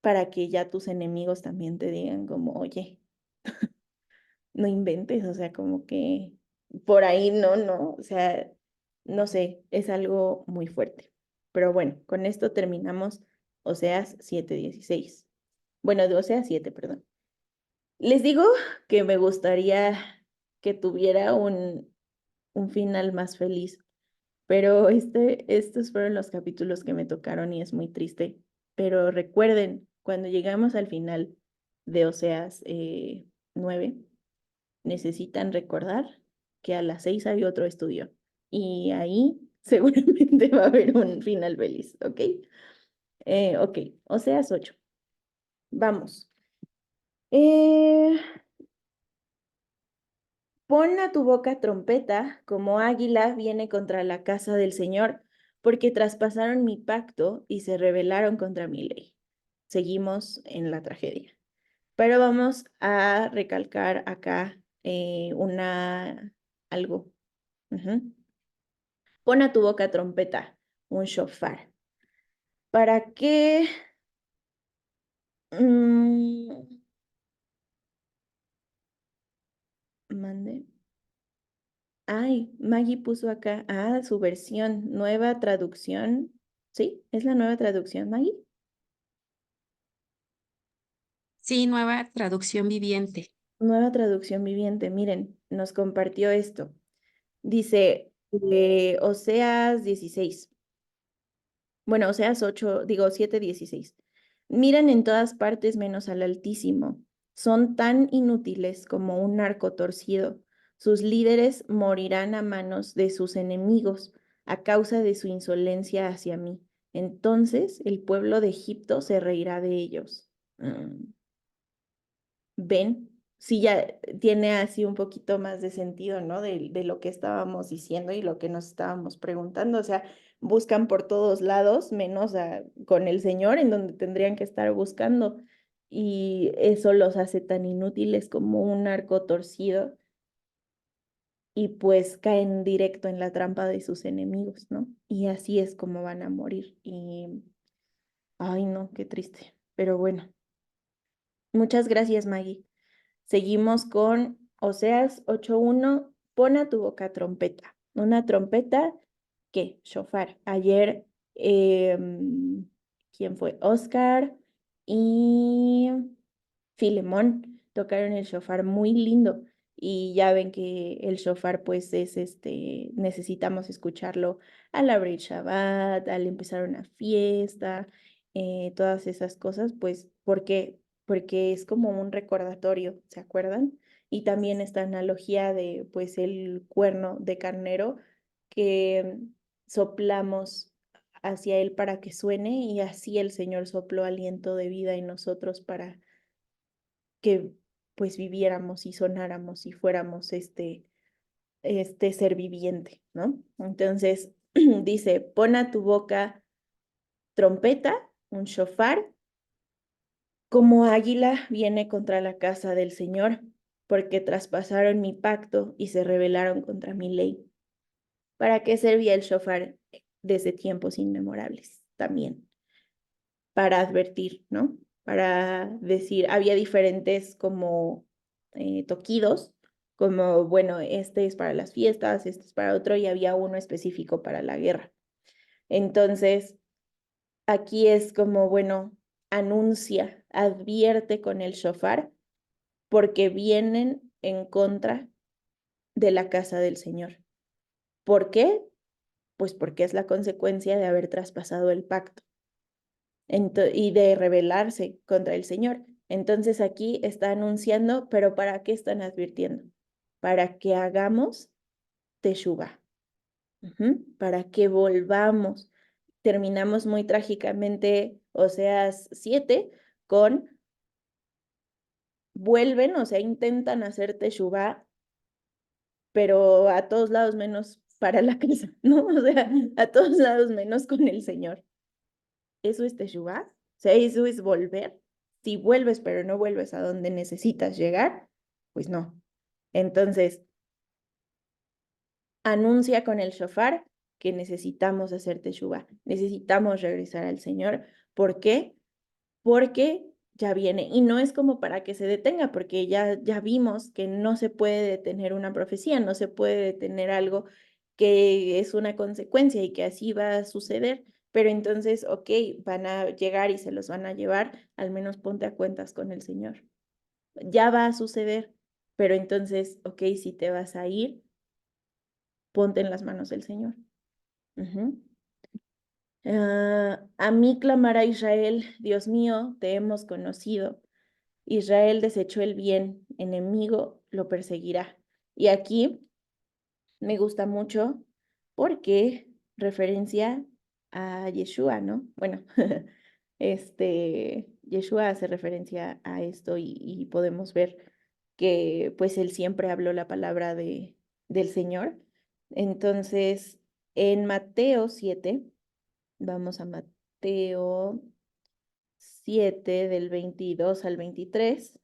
para que ya tus enemigos también te digan como, oye, no inventes, o sea, como que por ahí no, o sea, no sé, es algo muy fuerte. Pero bueno, con esto terminamos Oseas 7:16. Bueno, de Oseas 7, perdón. Les digo que me gustaría que tuviera un final más feliz, pero estos fueron los capítulos que me tocaron y es muy triste. Pero recuerden, cuando llegamos al final de Oseas 9, necesitan recordar que a las 6 hay otro estudio y ahí seguramente va a haber un final feliz, ¿ok? Ok, Oseas 8. Vamos. Eh, Pon a tu boca trompeta, como águila viene contra la casa del Señor, porque traspasaron mi pacto y se rebelaron contra mi ley. Seguimos en la tragedia. Pero vamos a recalcar acá algo. Ujú. Pon a tu boca trompeta, un shofar. ¿Para qué? Mm, mande. Ay, Maggie puso acá, su versión, nueva traducción. ¿Sí? ¿Es la nueva traducción, Maggie? Sí, nueva traducción viviente. Nueva traducción viviente. Miren, nos compartió esto. Dice, Oseas 16. Bueno, Oseas 8, digo 7:16. Miran en todas partes menos al Altísimo. Son tan inútiles como un arco torcido. Sus líderes morirán a manos de sus enemigos a causa de su insolencia hacia mí. Entonces el pueblo de Egipto se reirá de ellos. ¿Ven? Sí, ya tiene así un poquito más de sentido, ¿no? De lo que estábamos diciendo y lo que nos estábamos preguntando. O sea, buscan por todos lados, menos con el Señor, en donde tendrían que estar buscando. Y eso los hace tan inútiles como un arco torcido y pues caen directo en la trampa de sus enemigos, ¿no? Y así es como van a morir. Y, ay, no, qué triste. Pero bueno, muchas gracias, Maggie. Seguimos con Oseas 8:1. Pon a tu boca trompeta. Una trompeta, ¿qué? Shofar. Ayer, ¿quién fue? Oscar y Filemón tocaron el shofar muy lindo. Y ya ven que el shofar, pues, es necesitamos escucharlo al abrir Shabbat, al empezar una fiesta, todas esas cosas, pues, porque es como un recordatorio, ¿se acuerdan? Y también esta analogía de, pues, el cuerno de carnero que soplamos hacia él para que suene y así el Señor sopló aliento de vida en nosotros para que, pues, viviéramos y sonáramos y fuéramos este ser viviente, ¿no? Entonces, dice, pon a tu boca trompeta, un shofar, como águila viene contra la casa del Señor, porque traspasaron mi pacto y se rebelaron contra mi ley. ¿Para qué servía el shofar desde tiempos inmemorables? También para advertir, ¿no? Para decir, había diferentes como toquidos, como, bueno, este es para las fiestas, este es para otro, y había uno específico para la guerra. Entonces, aquí es como, bueno, anuncia, advierte con el shofar, porque vienen en contra de la casa del Señor. ¿Por qué? Pues porque es la consecuencia de haber traspasado el pacto y de rebelarse contra el Señor. Entonces aquí está anunciando, pero ¿para qué están advirtiendo? Para que hagamos teshuva, para que volvamos. Terminamos muy trágicamente Oseas 7 con vuelven, o sea, intentan hacer teshuva, pero a todos lados menos para la casa, ¿no? O sea, a todos lados menos con el Señor. ¿Eso es teshuva? O sea, eso es volver. Si vuelves, pero no vuelves a donde necesitas llegar, pues no. Entonces, anuncia con el shofar que necesitamos hacer teshuva, necesitamos regresar al Señor. ¿Por qué? Porque ya viene. Y no es como para que se detenga, porque ya vimos que no se puede detener una profecía, no se puede detener algo que es una consecuencia y que así va a suceder. Pero entonces, ok, van a llegar y se los van a llevar, al menos ponte a cuentas con el Señor. Ya va a suceder, pero entonces, ok, si te vas a ir, ponte en las manos del Señor. A mí clamará Israel, Dios mío, te hemos conocido. Israel desechó el bien, enemigo lo perseguirá. Y aquí me gusta mucho porque referencia a Yeshua, ¿no? Bueno, Yeshua hace referencia a esto y podemos ver que pues él siempre habló la palabra del Señor. Entonces, en Mateo 7, vamos a Mateo 7 del 22 al 23,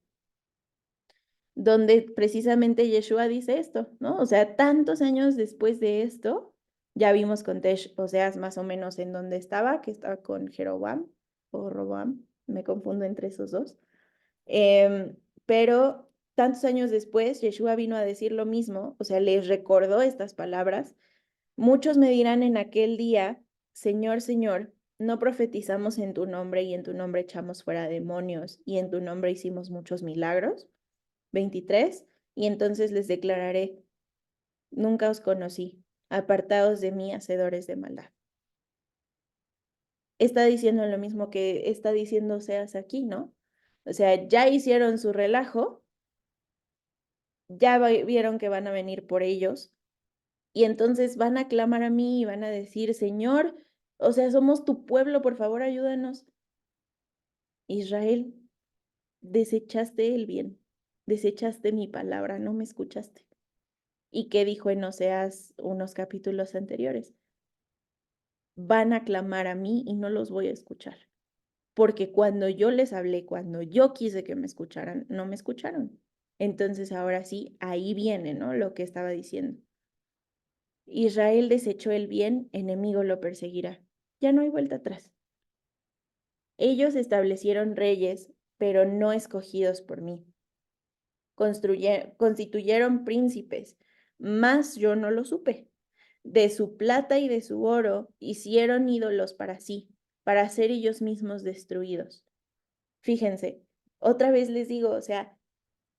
donde precisamente Yeshua dice esto, ¿no? O sea, tantos años después de esto, ya vimos con Tesh, o sea, más o menos en dónde estaba, que estaba con Jeroboam o Roboam, me confundo entre esos dos. Pero tantos años después, Yeshua vino a decir lo mismo, o sea, les recordó estas palabras. Muchos me dirán en aquel día, Señor, Señor, no profetizamos en tu nombre y en tu nombre echamos fuera demonios y en tu nombre hicimos muchos milagros. 23. Y entonces les declararé, nunca os conocí, apartaos de mí, hacedores de maldad. Está diciendo lo mismo que está diciendo Oseas aquí, ¿no? O sea, ya hicieron su relajo, ya vieron que van a venir por ellos y entonces van a clamar a mí y van a decir, Señor, o sea, somos tu pueblo, por favor, ayúdanos. Israel, desechaste el bien, desechaste mi palabra, no me escuchaste. ¿Y qué dijo en Oseas unos capítulos anteriores? Van a clamar a mí y no los voy a escuchar. Porque cuando yo les hablé, cuando yo quise que me escucharan, no me escucharon. Entonces ahora sí, ahí viene, ¿no? Lo que estaba diciendo. Israel desechó el bien, enemigo lo perseguirá. Ya no hay vuelta atrás. Ellos establecieron reyes, pero no escogidos por mí. Constituyeron príncipes, mas yo no lo supe. De su plata y de su oro hicieron ídolos para sí, para ser ellos mismos destruidos. Fíjense, otra vez les digo, o sea,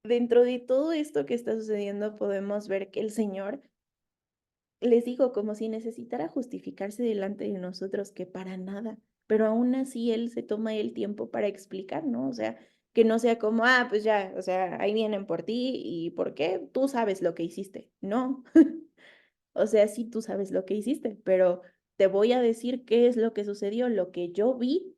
dentro de todo esto que está sucediendo podemos ver que el Señor, les digo, como si necesitara justificarse delante de nosotros, que para nada, pero aún así Él se toma el tiempo para explicar, ¿no? O sea, que no sea como, ah, pues ya, o sea, ahí vienen por ti y ¿por qué? Tú sabes lo que hiciste. No, o sea, sí tú sabes lo que hiciste, pero te voy a decir qué es lo que sucedió, lo que yo vi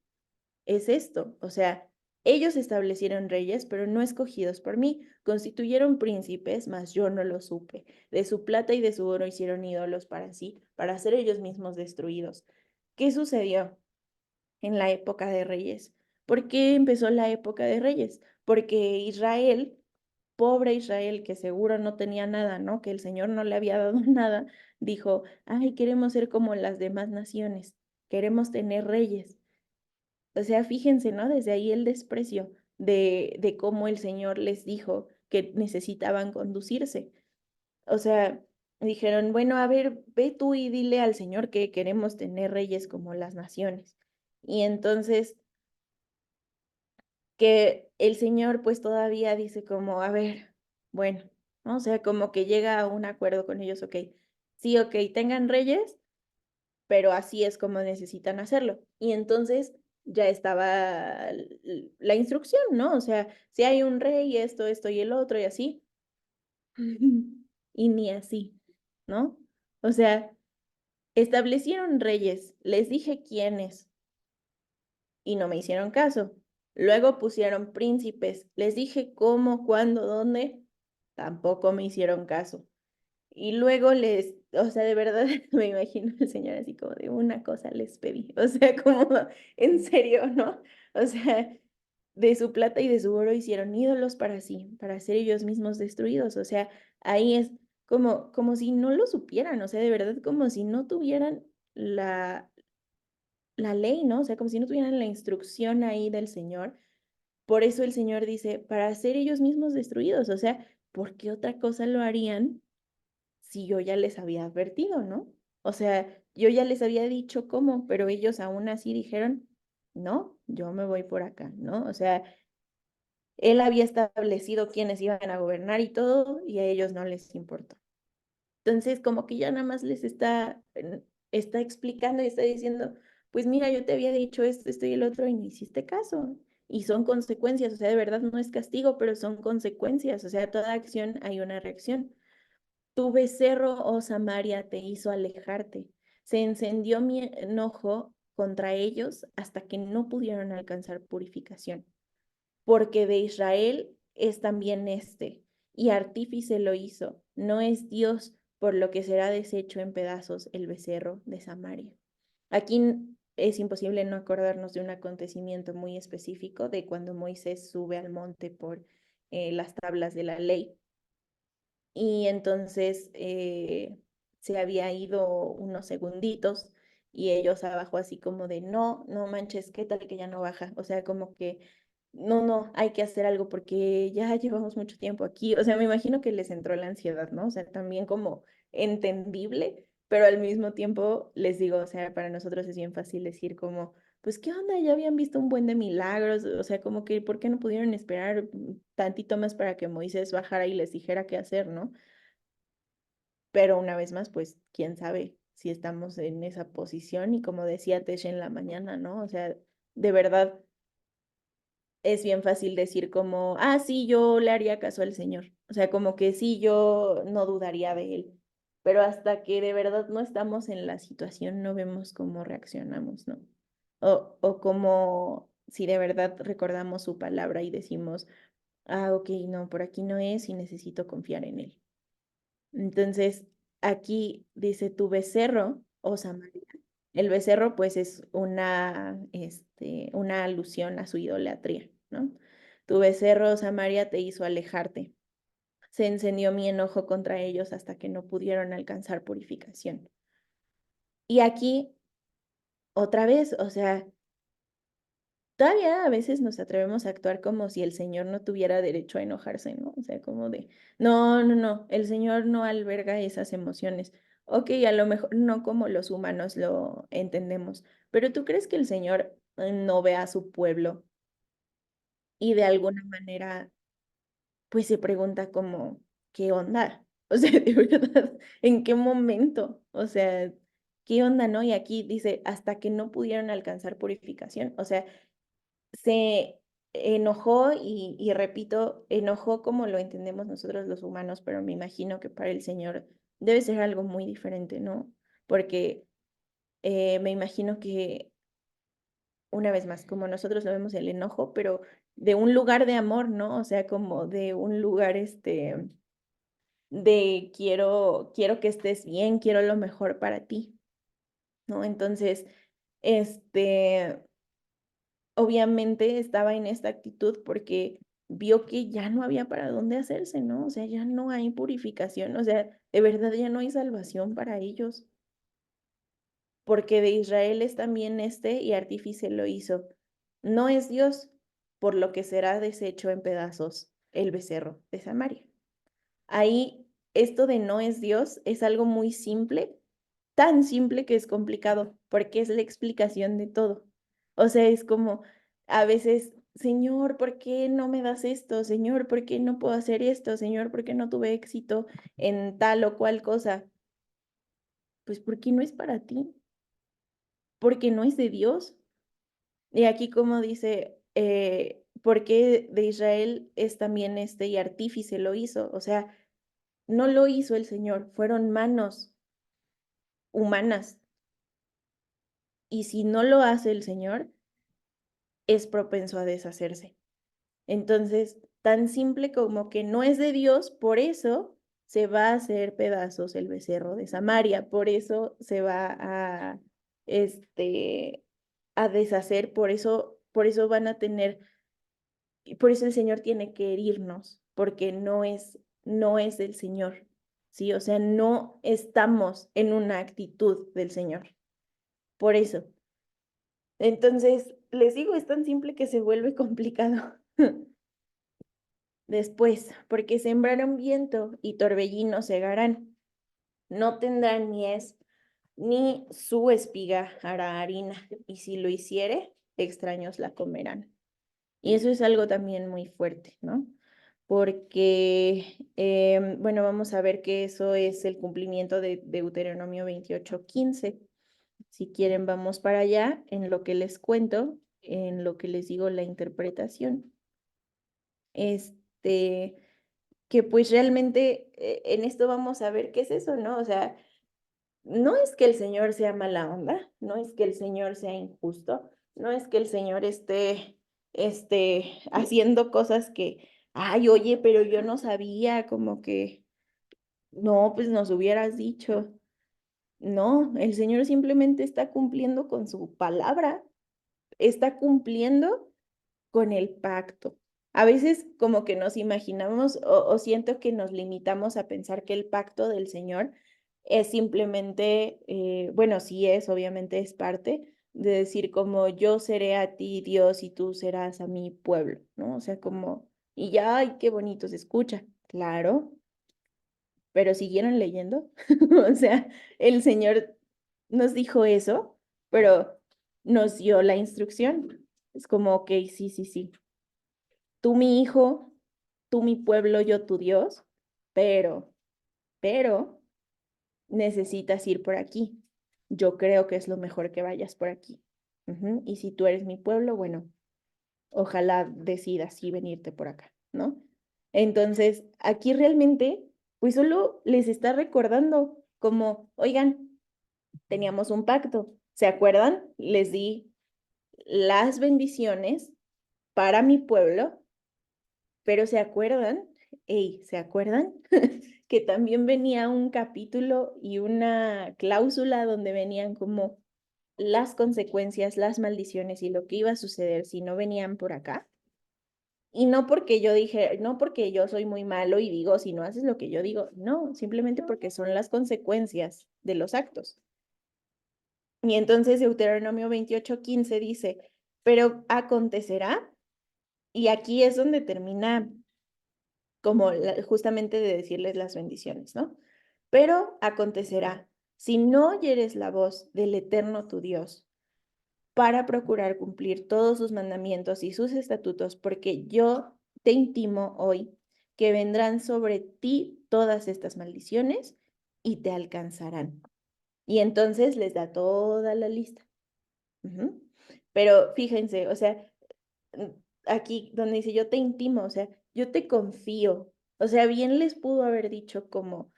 es esto, o sea, ellos establecieron reyes, pero no escogidos por mí, constituyeron príncipes, mas yo no lo supe. De su plata y de su oro hicieron ídolos para sí, para ser ellos mismos destruidos. ¿Qué sucedió en la época de reyes? ¿Por qué empezó la época de reyes? Porque Israel, pobre Israel, que seguro no tenía nada, ¿no? Que el Señor no le había dado nada, dijo, ay, queremos ser como las demás naciones, queremos tener reyes. O sea, fíjense, ¿no? Desde ahí el desprecio de cómo el Señor les dijo que necesitaban conducirse. O sea, dijeron, bueno, a ver, ve tú y dile al Señor que queremos tener reyes como las naciones. Y entonces que el Señor pues todavía dice como, a ver, bueno, ¿no? O sea, como que llega a un acuerdo con ellos, ok, sí, ok, tengan reyes, pero así es como necesitan hacerlo. Y entonces ya estaba la instrucción, ¿no? O sea, si hay un rey, esto y el otro y así, y ni así, ¿no? O sea, establecieron reyes, les dije quiénes y no me hicieron caso. Luego pusieron príncipes, les dije cómo, cuándo, dónde, tampoco me hicieron caso. Y luego les, o sea, de verdad me imagino al Señor así como de una cosa les pedí, o sea, como en serio, ¿no? O sea, de su plata y de su oro hicieron ídolos para sí, para ser ellos mismos destruidos, o sea, ahí es como si no lo supieran, o sea, de verdad como si no tuvieran la ley, ¿no? O sea, como si no tuvieran la instrucción ahí del Señor. Por eso el Señor dice, para ser ellos mismos destruidos, o sea, ¿por qué otra cosa lo harían si yo ya les había advertido, ¿no? O sea, yo ya les había dicho cómo, pero ellos aún así dijeron, no, yo me voy por acá, ¿no? O sea, él había establecido quiénes iban a gobernar y todo, y a ellos no les importó. Entonces, como que ya nada más les está explicando y está diciendo, pues mira, yo te había dicho esto y el otro y no hiciste caso. Y son consecuencias, o sea, de verdad no es castigo, pero son consecuencias, o sea, toda acción hay una reacción. Tu becerro, oh Samaria, te hizo alejarte. Se encendió mi enojo contra ellos hasta que no pudieron alcanzar purificación. Porque de Israel es también este, y artífice lo hizo. No es Dios, por lo que será deshecho en pedazos el becerro de Samaria. Aquí es imposible no acordarnos de un acontecimiento muy específico de cuando Moisés sube al monte por las tablas de la ley y entonces se había ido unos segunditos y ellos abajo así como de, no, no manches, ¿qué tal que ya no baja? O sea, como que, no, no, hay que hacer algo porque ya llevamos mucho tiempo aquí. O sea, me imagino que les entró la ansiedad, ¿no? O sea, también como entendible, pero al mismo tiempo les digo, o sea, para nosotros es bien fácil decir como, pues, ¿qué onda? Ya habían visto un buen de milagros, o sea, como que, ¿por qué no pudieron esperar tantito más para que Moisés bajara y les dijera qué hacer, ¿no? Pero una vez más, pues, quién sabe si estamos en esa posición y como decía Tesh en la mañana, ¿no? O sea, de verdad, es bien fácil decir como, ah, sí, yo le haría caso al Señor. O sea, como que sí, yo no dudaría de él. Pero hasta que de verdad no estamos en la situación, no vemos cómo reaccionamos, ¿no? O como si de verdad recordamos su palabra y decimos, ah, ok, no, por aquí no es y necesito confiar en él. Entonces, aquí dice tu becerro, oh Samaria. El becerro, pues, es una alusión a su idolatría, ¿no? Tu becerro, oh Samaria, te hizo alejarte. Se encendió mi enojo contra ellos hasta que no pudieron alcanzar purificación. Y aquí, otra vez, o sea, todavía a veces nos atrevemos a actuar como si el Señor no tuviera derecho a enojarse, ¿no? O sea, como de, no, no, no, el Señor no alberga esas emociones. Ok, a lo mejor no como los humanos lo entendemos, pero ¿tú crees que el Señor no ve a su pueblo y de alguna manera, pues se pregunta como, ¿qué onda? O sea, de verdad, ¿en qué momento? O sea, ¿qué onda, no? Y aquí dice, hasta que no pudieron alcanzar purificación. O sea, se enojó y repito, enojó como lo entendemos nosotros los humanos, pero me imagino que para el Señor debe ser algo muy diferente, ¿no? Porque me imagino que, una vez más, como nosotros lo vemos el enojo, pero de un lugar de amor, ¿no? O sea, como de un lugar, de quiero que estés bien, quiero lo mejor para ti, ¿no? Entonces, este, obviamente estaba en esta actitud porque vio que ya no había para dónde hacerse, ¿no? O sea, ya no hay purificación, o sea, de verdad ya no hay salvación para ellos, porque de Israel es también y artífice lo hizo. No es Dios, por lo que será deshecho en pedazos el becerro de Samaria. Ahí, esto de no es Dios es algo muy simple, tan simple que es complicado, porque es la explicación de todo. O sea, es como a veces, Señor, ¿por qué no me das esto? Señor, ¿por qué no puedo hacer esto? Señor, ¿por qué no tuve éxito en tal o cual cosa? Pues porque no es para ti, porque no es de Dios. Y aquí como dice, porque de Israel es también y artífice lo hizo. O sea, no lo hizo el Señor, fueron manos humanas. Y si no lo hace el Señor, es propenso a deshacerse. Entonces, tan simple como que no es de Dios, por eso se va a hacer pedazos el becerro de Samaria, por eso se va este, a deshacer, por eso van a tener, por eso el Señor tiene que herirnos, porque no es del Señor, ¿sí? O sea, no estamos en una actitud del Señor, por eso. Entonces, les digo, es tan simple que se vuelve complicado. Después, porque sembraron viento y torbellino segarán. No tendrán mies, ni su espiga hará harina, y si lo hiciere, extraños la comerán. Y eso es algo también muy fuerte, ¿no? Porque, bueno, vamos a ver que eso es el cumplimiento de Deuteronomio 28:15. Si quieren, vamos para allá en lo que les cuento, en lo que les digo la interpretación. Este, que pues realmente en esto vamos a ver qué es eso, ¿no? O sea, no es que el Señor sea mala onda, no es que el Señor sea injusto, no es que el Señor haciendo cosas que, ay, oye, pero yo no sabía, como que, no, pues nos hubieras dicho. No, el Señor simplemente está cumpliendo con su palabra, está cumpliendo con el pacto. A veces como que nos imaginamos o siento que nos limitamos a pensar que el pacto del Señor es simplemente, bueno, sí es, obviamente es parte de decir como yo seré a ti Dios y tú serás a mi pueblo, ¿no? O sea, como, y ya, ay, qué bonito se escucha, claro, pero siguieron leyendo. O sea, el Señor nos dijo eso, pero nos dio la instrucción. Es como, ok, sí, sí, sí. Tú mi hijo, tú mi pueblo, yo tu Dios, pero necesitas ir por aquí. Yo creo que es lo mejor que vayas por aquí. Y si tú eres mi pueblo, bueno, ojalá decidas sí venirte por acá, ¿no? Entonces, aquí realmente, pues solo les está recordando como, oigan, teníamos un pacto, ¿se acuerdan? Les di las bendiciones para mi pueblo, pero ¿se acuerdan? Ey, ¿se acuerdan? Que también venía un capítulo y una cláusula donde venían como las consecuencias, las maldiciones y lo que iba a suceder si no venían por acá. Y no porque yo dije, no porque yo soy muy malo y digo, si no haces lo que yo digo, no, simplemente porque son las consecuencias de los actos. Y entonces Deuteronomio 28:15 dice, pero acontecerá, y aquí es donde termina como justamente de decirles las bendiciones, ¿no? Pero acontecerá, si no oyeres la voz del Eterno tu Dios, para procurar cumplir todos sus mandamientos y sus estatutos, porque yo te intimo hoy que vendrán sobre ti todas estas maldiciones y te alcanzarán. Y entonces les da toda la lista. Ujú. Pero fíjense, o sea, aquí donde dice yo te intimo, o sea, yo te confío. O sea, bien les pudo haber dicho como,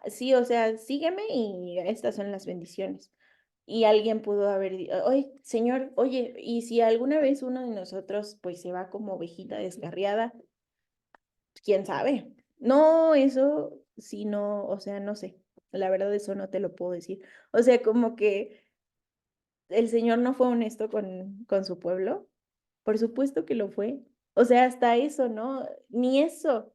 sí, o sea, sígueme y estas son las bendiciones. Y alguien pudo haber dicho, oye, señor, oye, y si alguna vez uno de nosotros pues se va como ovejita descarriada, quién sabe. No, eso sí, no, o sea, no sé. La verdad, eso no te lo puedo decir. O sea, como que el Señor no fue honesto con su pueblo. Por supuesto que lo fue. O sea, hasta eso, ¿no? Ni eso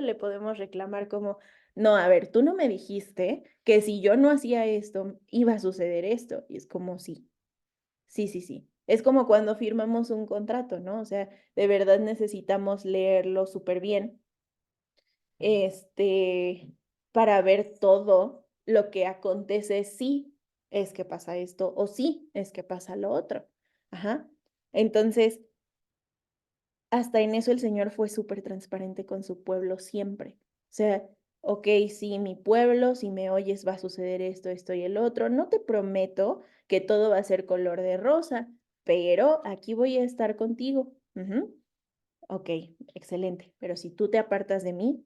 le podemos reclamar como, no, a ver, tú no me dijiste que si yo no hacía esto, iba a suceder esto. Y es como, sí, sí, sí, sí. Es como cuando firmamos un contrato, ¿no? O sea, de verdad necesitamos leerlo súper bien, este, para ver todo lo que acontece si es que pasa esto o si es que pasa lo otro. Ajá. Entonces, hasta en eso el Señor fue súper transparente con su pueblo siempre. O sea, ok, sí, mi pueblo, si me oyes va a suceder esto, esto y el otro. No te prometo que todo va a ser color de rosa, pero aquí voy a estar contigo. Ujú. Ok, excelente. Pero si tú te apartas de mí,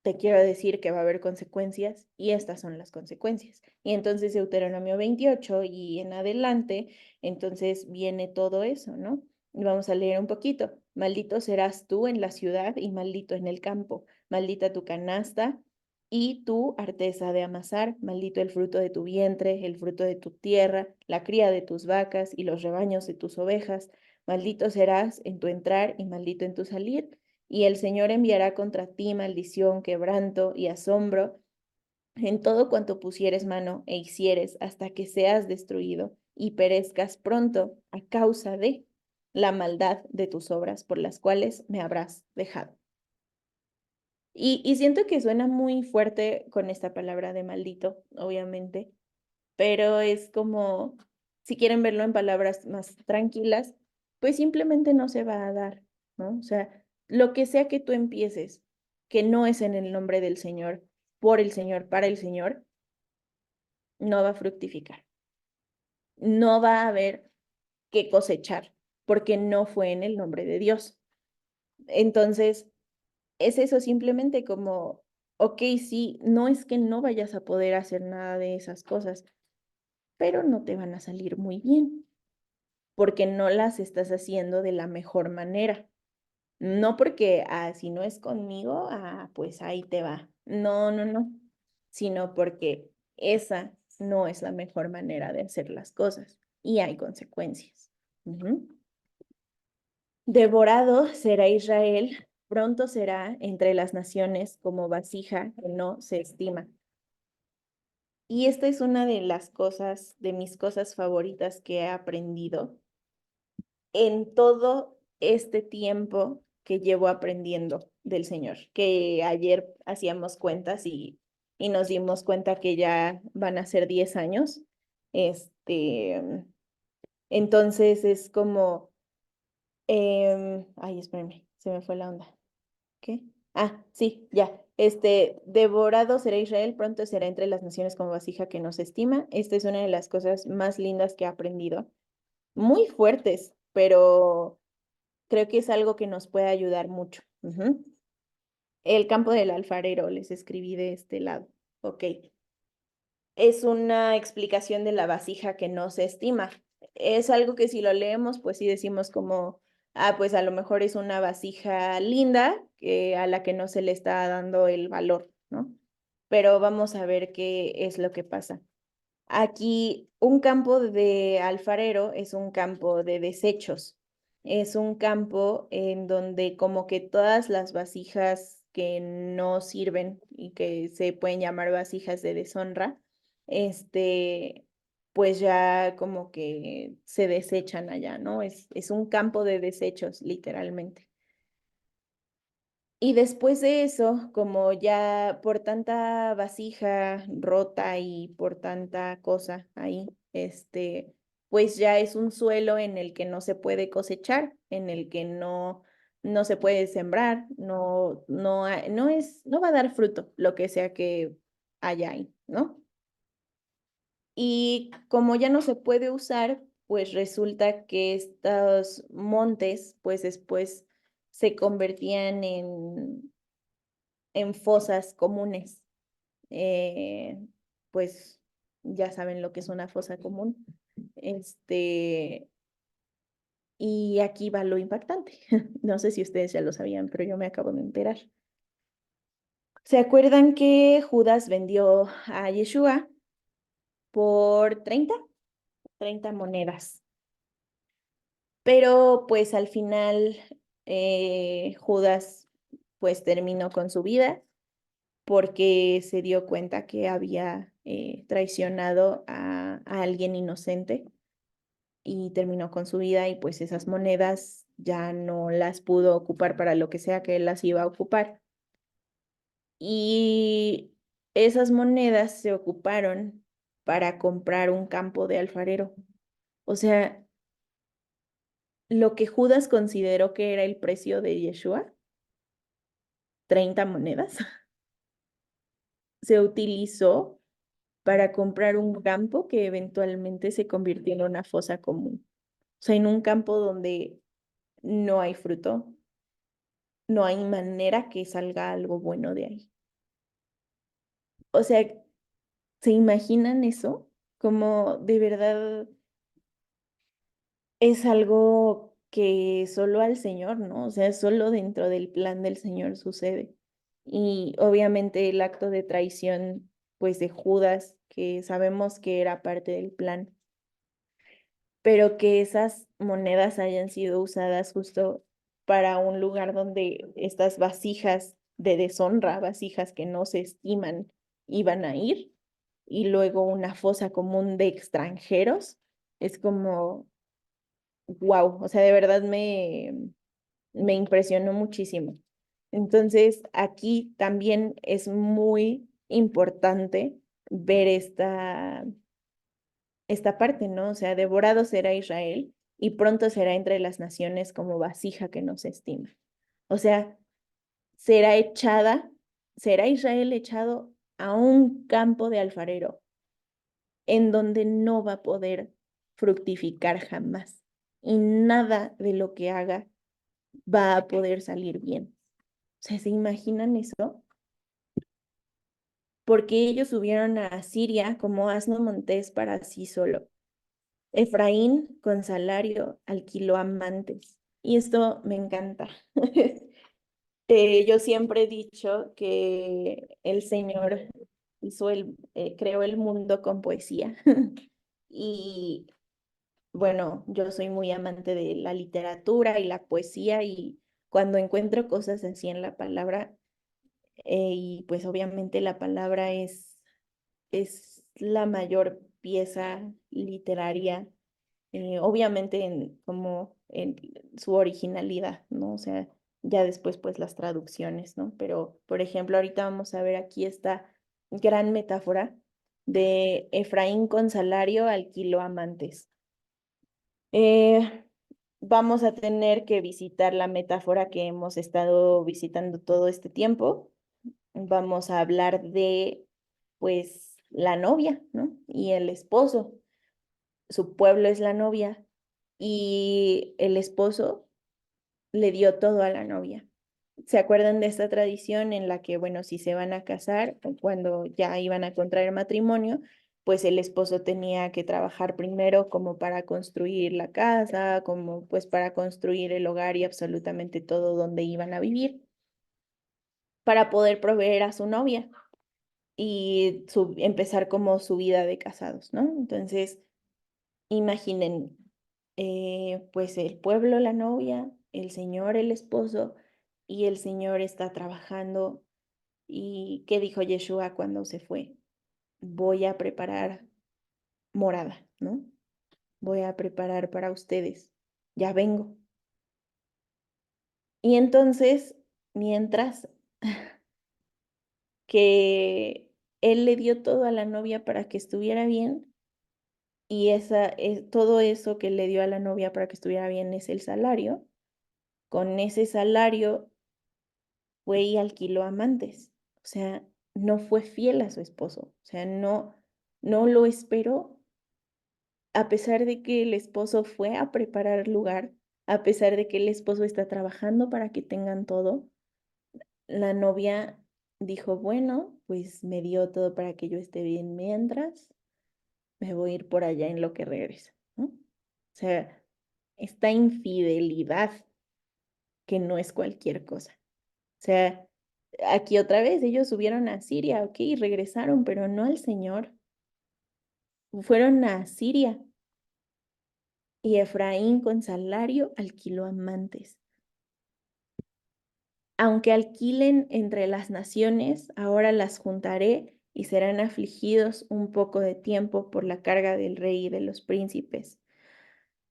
te quiero decir que va a haber consecuencias y estas son las consecuencias. Y entonces Deuteronomio 28 y en adelante, entonces viene todo eso, ¿no? Y vamos a leer un poquito. Maldito serás tú en la ciudad y maldito en el campo. Maldita tu canasta y tu arteza de amasar. Maldito el fruto de tu vientre, el fruto de tu tierra, la cría de tus vacas y los rebaños de tus ovejas. Maldito serás en tu entrar y maldito en tu salir y el Señor enviará contra ti maldición, quebranto y asombro en todo cuanto pusieres mano e hicieres hasta que seas destruido y perezcas pronto a causa de la maldad de tus obras por las cuales me habrás dejado. Y siento que suena muy fuerte con esta palabra de maldito, obviamente, pero es como, si quieren verlo en palabras más tranquilas, pues simplemente no se va a dar, ¿no? O sea, lo que sea que tú empieces, que no es en el nombre del Señor, por el Señor, para el Señor, no va a fructificar. No va a haber que cosechar, porque no fue en el nombre de Dios. Entonces, es eso simplemente como, ok, sí, no es que no vayas a poder hacer nada de esas cosas, pero no te van a salir muy bien, porque no las estás haciendo de la mejor manera. No porque, si no es conmigo, pues ahí te va. No, no, no, sino porque esa no es la mejor manera de hacer las cosas y hay consecuencias. Ujú. Devorado será Israel, pronto será entre las naciones como vasija que no se estima. Y esta es una de las cosas, de mis cosas favoritas que he aprendido en todo este tiempo que llevo aprendiendo del Señor, que ayer hacíamos cuentas y nos dimos cuenta que ya van a ser 10 años. Entonces es como, ay, espérame, se me fue la onda. ¿Qué? Sí, ya. Devorado será Israel, pronto será entre las naciones como vasija que no se estima. Esta es una de las cosas más lindas que he aprendido. Muy fuertes, pero creo que es algo que nos puede ayudar mucho. Ujú. El campo del alfarero, les escribí de este lado. Ok. Es una explicación de la vasija que no se estima. Es algo que si lo leemos, pues sí decimos como, ah, pues a lo mejor es una vasija linda a la que no se le está dando el valor, ¿no? Pero vamos a ver qué es lo que pasa. Aquí un campo de alfarero es un campo de desechos. Es un campo en donde como que todas las vasijas que no sirven y que se pueden llamar vasijas de deshonra, este, pues ya como que se desechan allá, ¿no? Es un campo de desechos, literalmente. Y después de eso, como ya por tanta vasija rota y por tanta cosa ahí, pues ya es un suelo en el que no se puede cosechar, en el que no se puede sembrar, no va a dar fruto lo que sea que haya ahí, ¿no? Y como ya no se puede usar, pues resulta que estos montes, pues después se convertían en fosas comunes. Eh, pues ya saben lo que es una fosa común. Este, y aquí va lo impactante. No sé si ustedes ya lo sabían, pero yo me acabo de enterar. ¿Se acuerdan que Judas vendió a Yeshua por 30 monedas? Pero pues al final Judas pues terminó con su vida porque se dio cuenta que había traicionado a alguien inocente y terminó con su vida y pues esas monedas ya no las pudo ocupar para lo que sea que él las iba a ocupar. Y esas monedas se ocuparon para comprar un campo de alfarero. O sea, lo que Judas consideró que era el precio de Yeshua, 30 monedas, se utilizó para comprar un campo que eventualmente se convirtió en una fosa común. O sea, en un campo donde no hay fruto, no hay manera que salga algo bueno de ahí. O sea, ¿se imaginan eso? Como de verdad es algo que solo al Señor, ¿no? O sea, solo dentro del plan del Señor sucede. Y obviamente el acto de traición, pues de Judas, que sabemos que era parte del plan, pero que esas monedas hayan sido usadas justo para un lugar donde estas vasijas de deshonra, vasijas que no se estiman, iban a ir, y luego una fosa común de extranjeros, es como, wow, o sea, de verdad me impresionó muchísimo. Entonces, aquí también es muy importante ver esta parte, ¿no? O sea, devorado será Israel y pronto será entre las naciones como vasija que no se estima. O sea, será echada, será Israel echado a un campo de alfarero en donde no va a poder fructificar jamás y nada de lo que haga va a poder salir bien. O sea, ¿se imaginan eso? Porque ellos subieron a Siria como asno montés para sí solo. Efraín con salario alquiló amantes. Y esto me encanta. Yo siempre he dicho que el Señor creó el mundo con poesía. Y bueno, yo soy muy amante de la literatura y la poesía y cuando encuentro cosas así en la palabra, y pues obviamente la palabra es la mayor pieza literaria obviamente como en su originalidad, ¿no? O sea, ya después pues las traducciones, ¿no? Pero, por ejemplo, ahorita vamos a ver aquí esta gran metáfora de Efraín con salario alquiló amantes. Eh, Vamos a tener que visitar la metáfora que hemos estado visitando todo este tiempo. Vamos a hablar de, pues, la novia, ¿no? Y el esposo. Su pueblo es la novia y el esposo le dio todo a la novia. ¿Se acuerdan de esta tradición en la que, bueno, si se van a casar o cuando ya iban a contraer matrimonio, pues el esposo tenía que trabajar primero como para construir la casa, como pues para construir el hogar y absolutamente todo donde iban a vivir, para poder proveer a su novia y empezar como su vida de casados, ¿no? Entonces, imaginen, pues el pueblo, la novia, el señor, el esposo, y el señor está trabajando. ¿Y qué dijo Yeshua cuando se fue? Voy a preparar morada, ¿no? Voy a preparar para ustedes. Ya vengo. Y entonces, mientras que él le dio todo a la novia para que estuviera bien, y todo eso que le dio a la novia para que estuviera bien es el salario, con ese salario fue y alquiló amantes. O sea, no fue fiel a su esposo. O sea, no lo esperó. A pesar de que el esposo fue a preparar el lugar, a pesar de que el esposo está trabajando para que tengan todo, la novia dijo, bueno, pues me dio todo para que yo esté bien mientras, me voy a ir por allá en lo que regresa, ¿no? O sea, esta infidelidad que no es cualquier cosa. O sea, aquí otra vez ellos subieron a Siria, ok, regresaron, pero no al Señor. Fueron a Siria y Efraín con salario alquiló amantes. Aunque alquilen entre las naciones, ahora las juntaré y serán afligidos un poco de tiempo por la carga del rey y de los príncipes.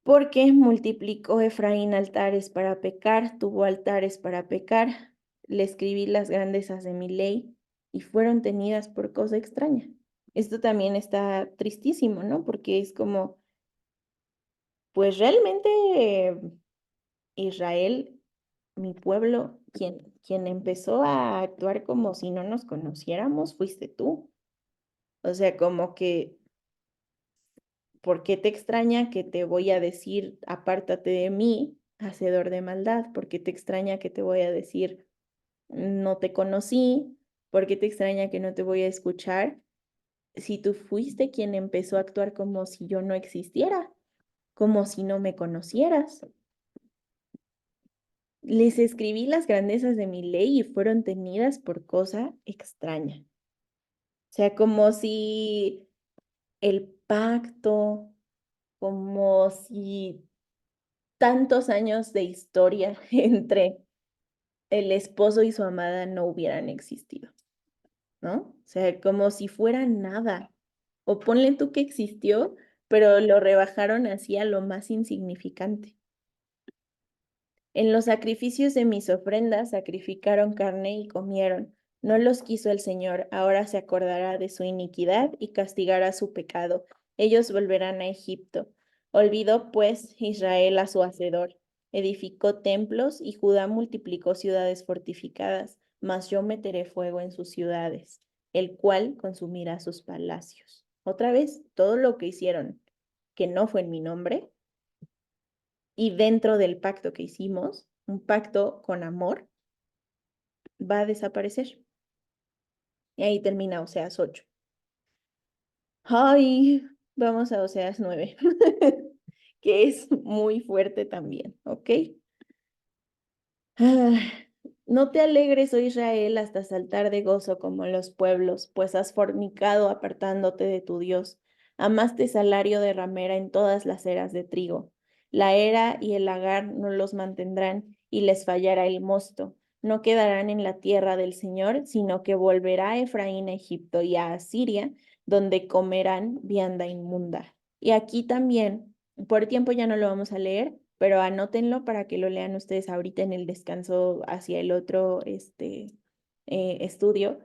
Porque multiplicó Efraín altares para pecar, tuvo altares para pecar, le escribí las grandezas de mi ley y fueron tenidas por cosa extraña. Esto también está tristísimo, ¿no? Porque es como, pues realmente Israel, mi pueblo, quien empezó a actuar como si no nos conociéramos, fuiste tú. O sea, como que, ¿por qué te extraña que te voy a decir, apártate de mí, hacedor de maldad? ¿Por qué te extraña que te voy a decir, no te conocí? ¿Por qué te extraña que no te voy a escuchar? Si tú fuiste quien empezó a actuar como si yo no existiera, como si no me conocieras. Les escribí las grandezas de mi ley y fueron tenidas por cosa extraña. O sea, como si el pacto, como si tantos años de historia entre el esposo y su amada no hubieran existido, ¿no? O sea, como si fuera nada. O ponle tú que existió, pero lo rebajaron así a lo más insignificante. En los sacrificios de mis ofrendas sacrificaron carne y comieron. No los quiso el Señor, ahora se acordará de su iniquidad y castigará su pecado. Ellos volverán a Egipto. Olvidó, pues, Israel a su hacedor. Edificó templos y Judá multiplicó ciudades fortificadas, mas yo meteré fuego en sus ciudades, el cual consumirá sus palacios. Otra vez, todo lo que hicieron que no fue en mi nombre, y dentro del pacto que hicimos, un pacto con amor, va a desaparecer. Y ahí termina Oseas 8. Ay, vamos a Oseas 9, que es muy fuerte también, ¿ok? Ah, no te alegres, oh Israel, hasta saltar de gozo como los pueblos, pues has fornicado apartándote de tu Dios. Amaste salario de ramera en todas las eras de trigo. La era y el lagar no los mantendrán y les fallará el mosto. No quedarán en la tierra del Señor, sino que volverá Efraín a Egipto y a Asiria, donde comerán vianda inmunda. Y aquí también, por tiempo ya no lo vamos a leer, pero anótenlo para que lo lean ustedes ahorita en el descanso hacia el otro estudio.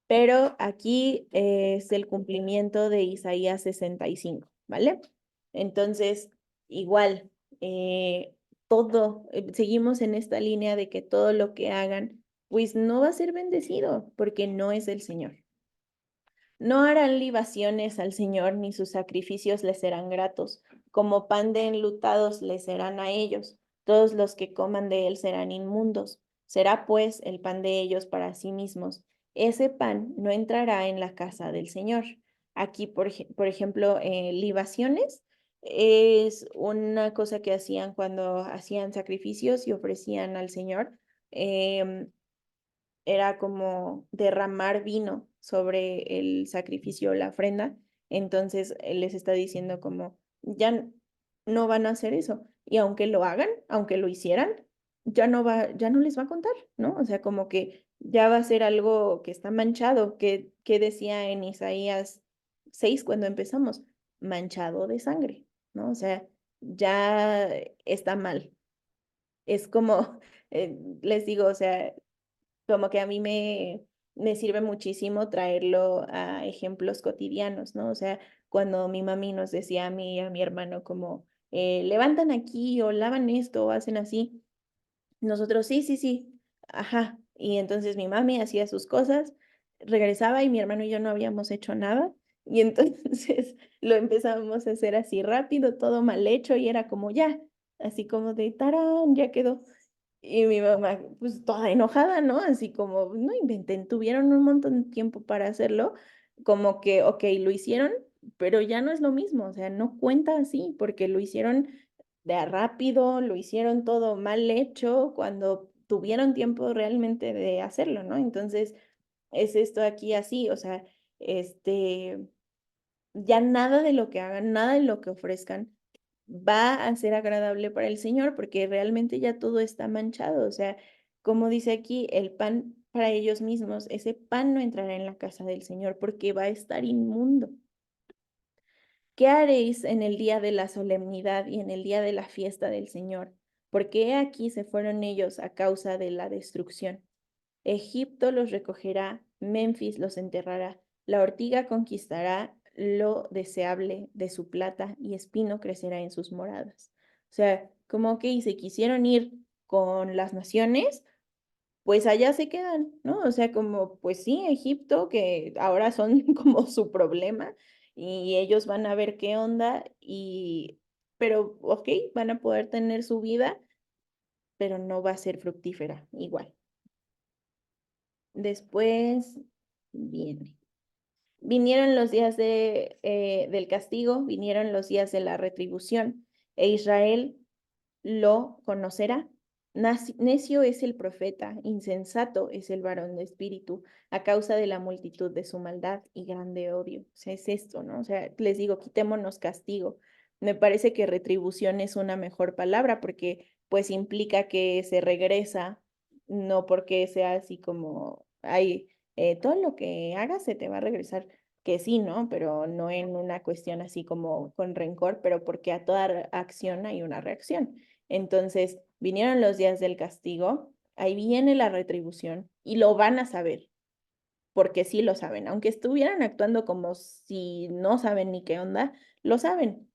Pero aquí es el cumplimiento de Isaías 65, ¿vale? Entonces, igual, seguimos en esta línea de que todo lo que hagan, pues no va a ser bendecido porque no es el Señor. No harán libaciones al Señor, ni sus sacrificios les serán gratos. Como pan de enlutados les serán a ellos. Todos los que coman de él serán inmundos. Será pues el pan de ellos para sí mismos. Ese pan no entrará en la casa del Señor. Aquí, por ejemplo, libaciones es una cosa que hacían cuando hacían sacrificios y ofrecían al Señor. em, Era como derramar vino sobre el sacrificio o la ofrenda. Entonces él les está diciendo como, ya no van a hacer eso. Y aunque lo hagan, aunque lo hicieran, ya no les va a contar, ¿no? O sea, como que ya va a ser algo que está manchado, que decía en Isaías 6 cuando empezamos, manchado de sangre, ¿no? O sea, ya está mal. Es como, les digo, o sea, como que a mí me sirve muchísimo traerlo a ejemplos cotidianos, ¿no? O sea, cuando mi mami nos decía a mí y a mi hermano como, levantan aquí o lavan esto o hacen así, nosotros sí, sí, sí, ajá. Y entonces mi mami hacía sus cosas, regresaba y mi hermano y yo no habíamos hecho nada. Y entonces lo empezábamos a hacer así rápido, todo mal hecho y era como ya, así como de tarán, ya quedó. Y mi mamá, pues toda enojada, ¿no? Así como, no inventen, tuvieron un montón de tiempo para hacerlo, como que, ok, lo hicieron, pero ya no es lo mismo, o sea, no cuenta así, porque lo hicieron de a rápido, lo hicieron todo mal hecho cuando tuvieron tiempo realmente de hacerlo, ¿no? Entonces, es esto aquí así, o sea, este, ya nada de lo que hagan, nada de lo que ofrezcan va a ser agradable para el Señor, porque realmente ya todo está manchado. O sea, como dice aquí, el pan para ellos mismos, ese pan no entrará en la casa del Señor porque va a estar inmundo. ¿Qué haréis en el día de la solemnidad y en el día de la fiesta del Señor? Porque he aquí se fueron ellos a causa de la destrucción. Egipto los recogerá, Memphis los enterrará, la ortiga conquistará lo deseable de su plata y espino crecerá en sus moradas. O sea, como que se quisieron ir con las naciones, pues allá se quedan, ¿no? O sea, como, pues sí, Egipto, que ahora son como su problema y ellos van a ver qué onda pero, ok, van a poder tener su vida, pero no va a ser fructífera igual. Después viene. Vinieron los días del castigo, vinieron los días de la retribución, e Israel lo conocerá. Necio es el profeta, insensato es el varón de espíritu, a causa de la multitud de su maldad y grande odio. O sea, es esto, ¿no? O sea, les digo, quitémonos castigo. Me parece que retribución es una mejor palabra porque pues implica que se regresa, no porque sea así como, ay, todo lo que hagas se te va a regresar, que sí, ¿no? Pero no en una cuestión así como con rencor, pero porque a toda acción hay una reacción. Entonces, vinieron los días del castigo, ahí viene la retribución y lo van a saber, porque sí lo saben, aunque estuvieran actuando como si no saben ni qué onda, lo saben,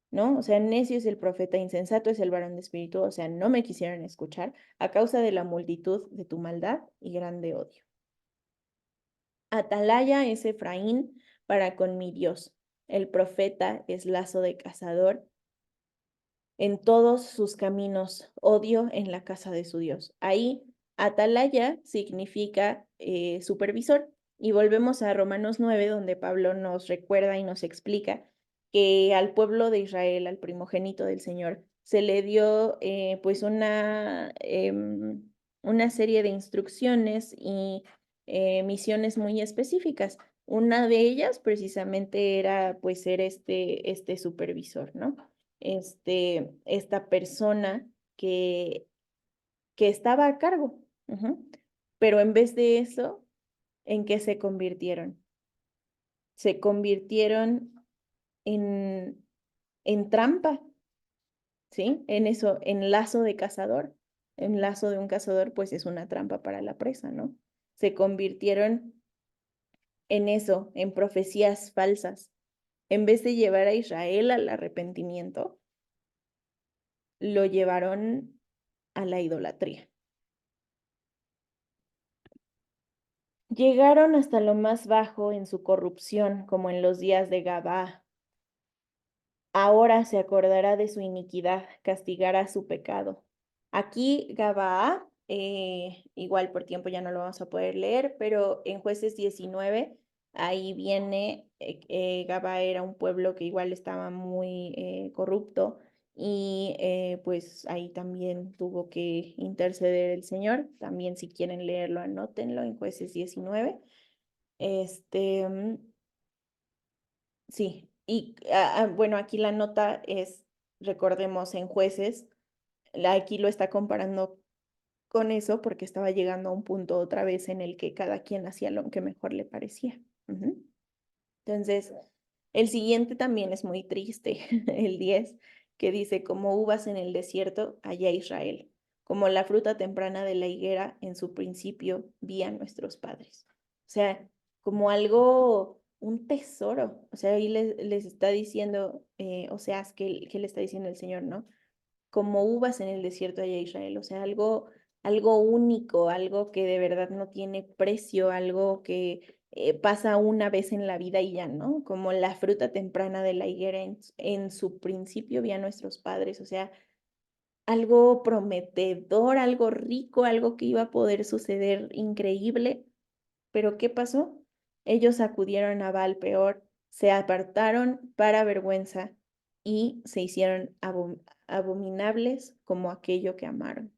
¿no? O sea, necio es el profeta, insensato es el varón de espíritu, o sea, no me quisieron escuchar a causa de la multitud de tu maldad y grande odio. Atalaya es Efraín para con mi Dios. El profeta es lazo de cazador en todos sus caminos, odio en la casa de su Dios. Ahí, atalaya significa supervisor. Y volvemos a Romanos 9, donde Pablo nos recuerda y nos explica que al pueblo de Israel, al primogénito del Señor, se le dio pues una serie de instrucciones y misiones muy específicas. Una de ellas precisamente era pues ser este supervisor, ¿no? Esta persona que estaba a cargo. Ujú. Pero en vez de eso, ¿en qué se convirtieron? Se convirtieron en, en trampa, ¿sí? En eso, en lazo de cazador. En lazo de un cazador, pues es una trampa para la presa, ¿no? Se convirtieron en eso, en profecías falsas. En vez de llevar a Israel al arrepentimiento, lo llevaron a la idolatría. Llegaron hasta lo más bajo en su corrupción, como en los días de Gabá. Ahora se acordará de su iniquidad, castigará su pecado. Aquí Gabaa, igual por tiempo ya no lo vamos a poder leer, pero en Jueces 19, ahí viene, Gabaa era un pueblo que igual estaba muy corrupto y pues ahí también tuvo que interceder el Señor. También si quieren leerlo, anótenlo en Jueces 19. Este, Sí, y bueno, aquí la nota es, recordemos, en Jueces, aquí lo está comparando con eso porque estaba llegando a un punto otra vez en el que cada quien hacía lo que mejor le parecía. Ujú. Entonces, el siguiente también es muy triste, el 10, que dice, como uvas en el desierto, allá Israel, como la fruta temprana de la higuera en su principio vi a nuestros padres. O sea, como algo, un tesoro. O sea, ahí les está diciendo, o sea, ¿qué le está diciendo el Señor, no? Como uvas en el desierto allá Israel, o sea, algo único, algo que de verdad no tiene precio, algo que pasa una vez en la vida y ya, ¿no? Como la fruta temprana de la higuera en su principio vi a nuestros padres, o sea, algo prometedor, algo rico, algo que iba a poder suceder increíble, pero ¿qué pasó? Ellos acudieron a Baal peor, se apartaron para vergüenza y se hicieron abominables como aquello que amaron.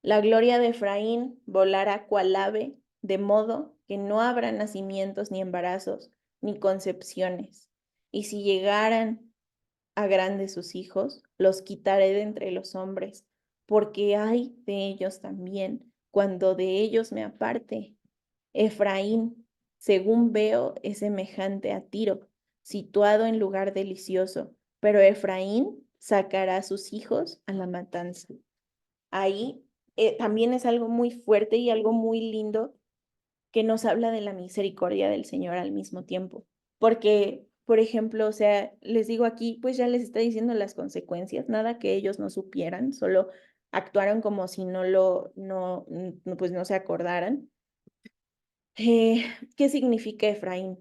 La gloria de Efraín volará cual ave, de modo que no habrá nacimientos ni embarazos, ni concepciones. Y si llegaran a grandes sus hijos, los quitaré de entre los hombres, porque hay de ellos también, cuando de ellos me aparte. Efraín, según veo, es semejante a Tiro, situado en lugar delicioso, pero Efraín sacará a sus hijos a la matanza. Ahí también es algo muy fuerte y algo muy lindo que nos habla de la misericordia del Señor al mismo tiempo. Porque, por ejemplo, o sea, les digo aquí, pues ya les está diciendo las consecuencias, nada que ellos no supieran, solo actuaron como si pues no se acordaran. Eh, ¿Qué significa Efraín?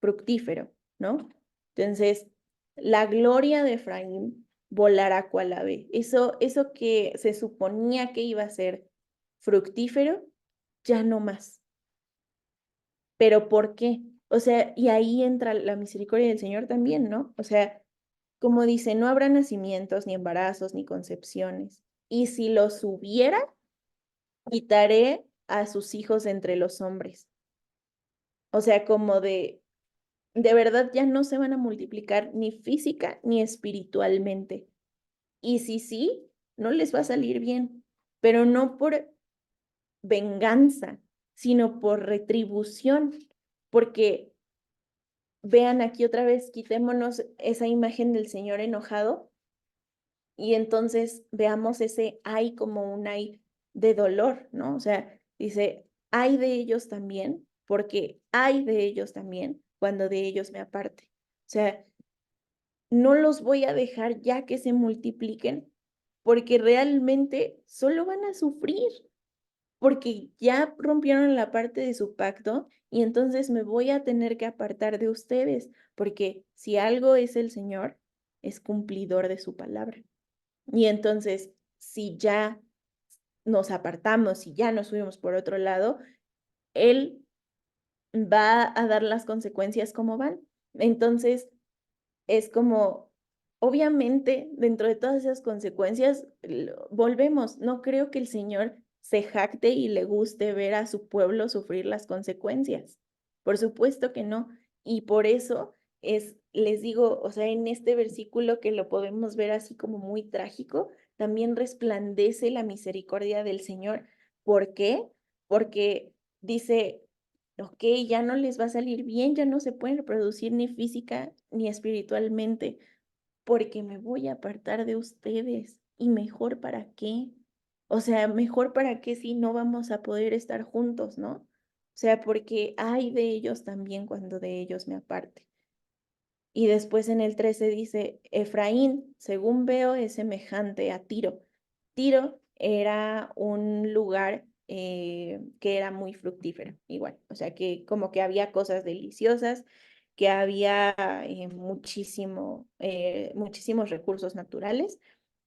Fructífero, ¿no? Entonces, la gloria de Efraín volará cual ave. Eso que se suponía que iba a ser fructífero, ya no más. ¿Pero por qué? O sea, y ahí entra la misericordia del Señor también, ¿no? O sea, como dice, no habrá nacimientos, ni embarazos, ni concepciones. Y si los hubiera, quitaré a sus hijos entre los hombres. O sea, como de verdad ya no se van a multiplicar ni física ni espiritualmente. Y si sí, no les va a salir bien, pero no por venganza, sino por retribución, porque vean aquí otra vez, quitémonos esa imagen del Señor enojado y entonces veamos ese ay como un ay de dolor, ¿no? O sea, dice, ay de ellos también, porque ay de ellos también cuando de ellos me aparte. O sea, no los voy a dejar ya que se multipliquen, porque realmente solo van a sufrir, porque ya rompieron la parte de su pacto y entonces me voy a tener que apartar de ustedes, porque si algo es el Señor, es cumplidor de su palabra. Y entonces, si ya nos apartamos, si ya nos subimos por otro lado, Él va a dar las consecuencias como van. Entonces, es como, obviamente, dentro de todas esas consecuencias, volvemos, no creo que el Señor se jacte y le guste ver a su pueblo sufrir las consecuencias. Por supuesto que no. Y por eso les digo, o sea, en este versículo que lo podemos ver así como muy trágico, también resplandece la misericordia del Señor. ¿Por qué? Porque dice, ok, ya no les va a salir bien, ya no se pueden reproducir ni física ni espiritualmente, porque me voy a apartar de ustedes. ¿Y mejor para qué? O sea, mejor para qué si no vamos a poder estar juntos, ¿no? O sea, porque hay de ellos también cuando de ellos me aparte. Y después en el 13 dice, Efraín, según veo, es semejante a Tiro. Tiro era un lugar que era muy fructífera, igual. O sea, que como que había cosas deliciosas, que había muchísimos recursos naturales,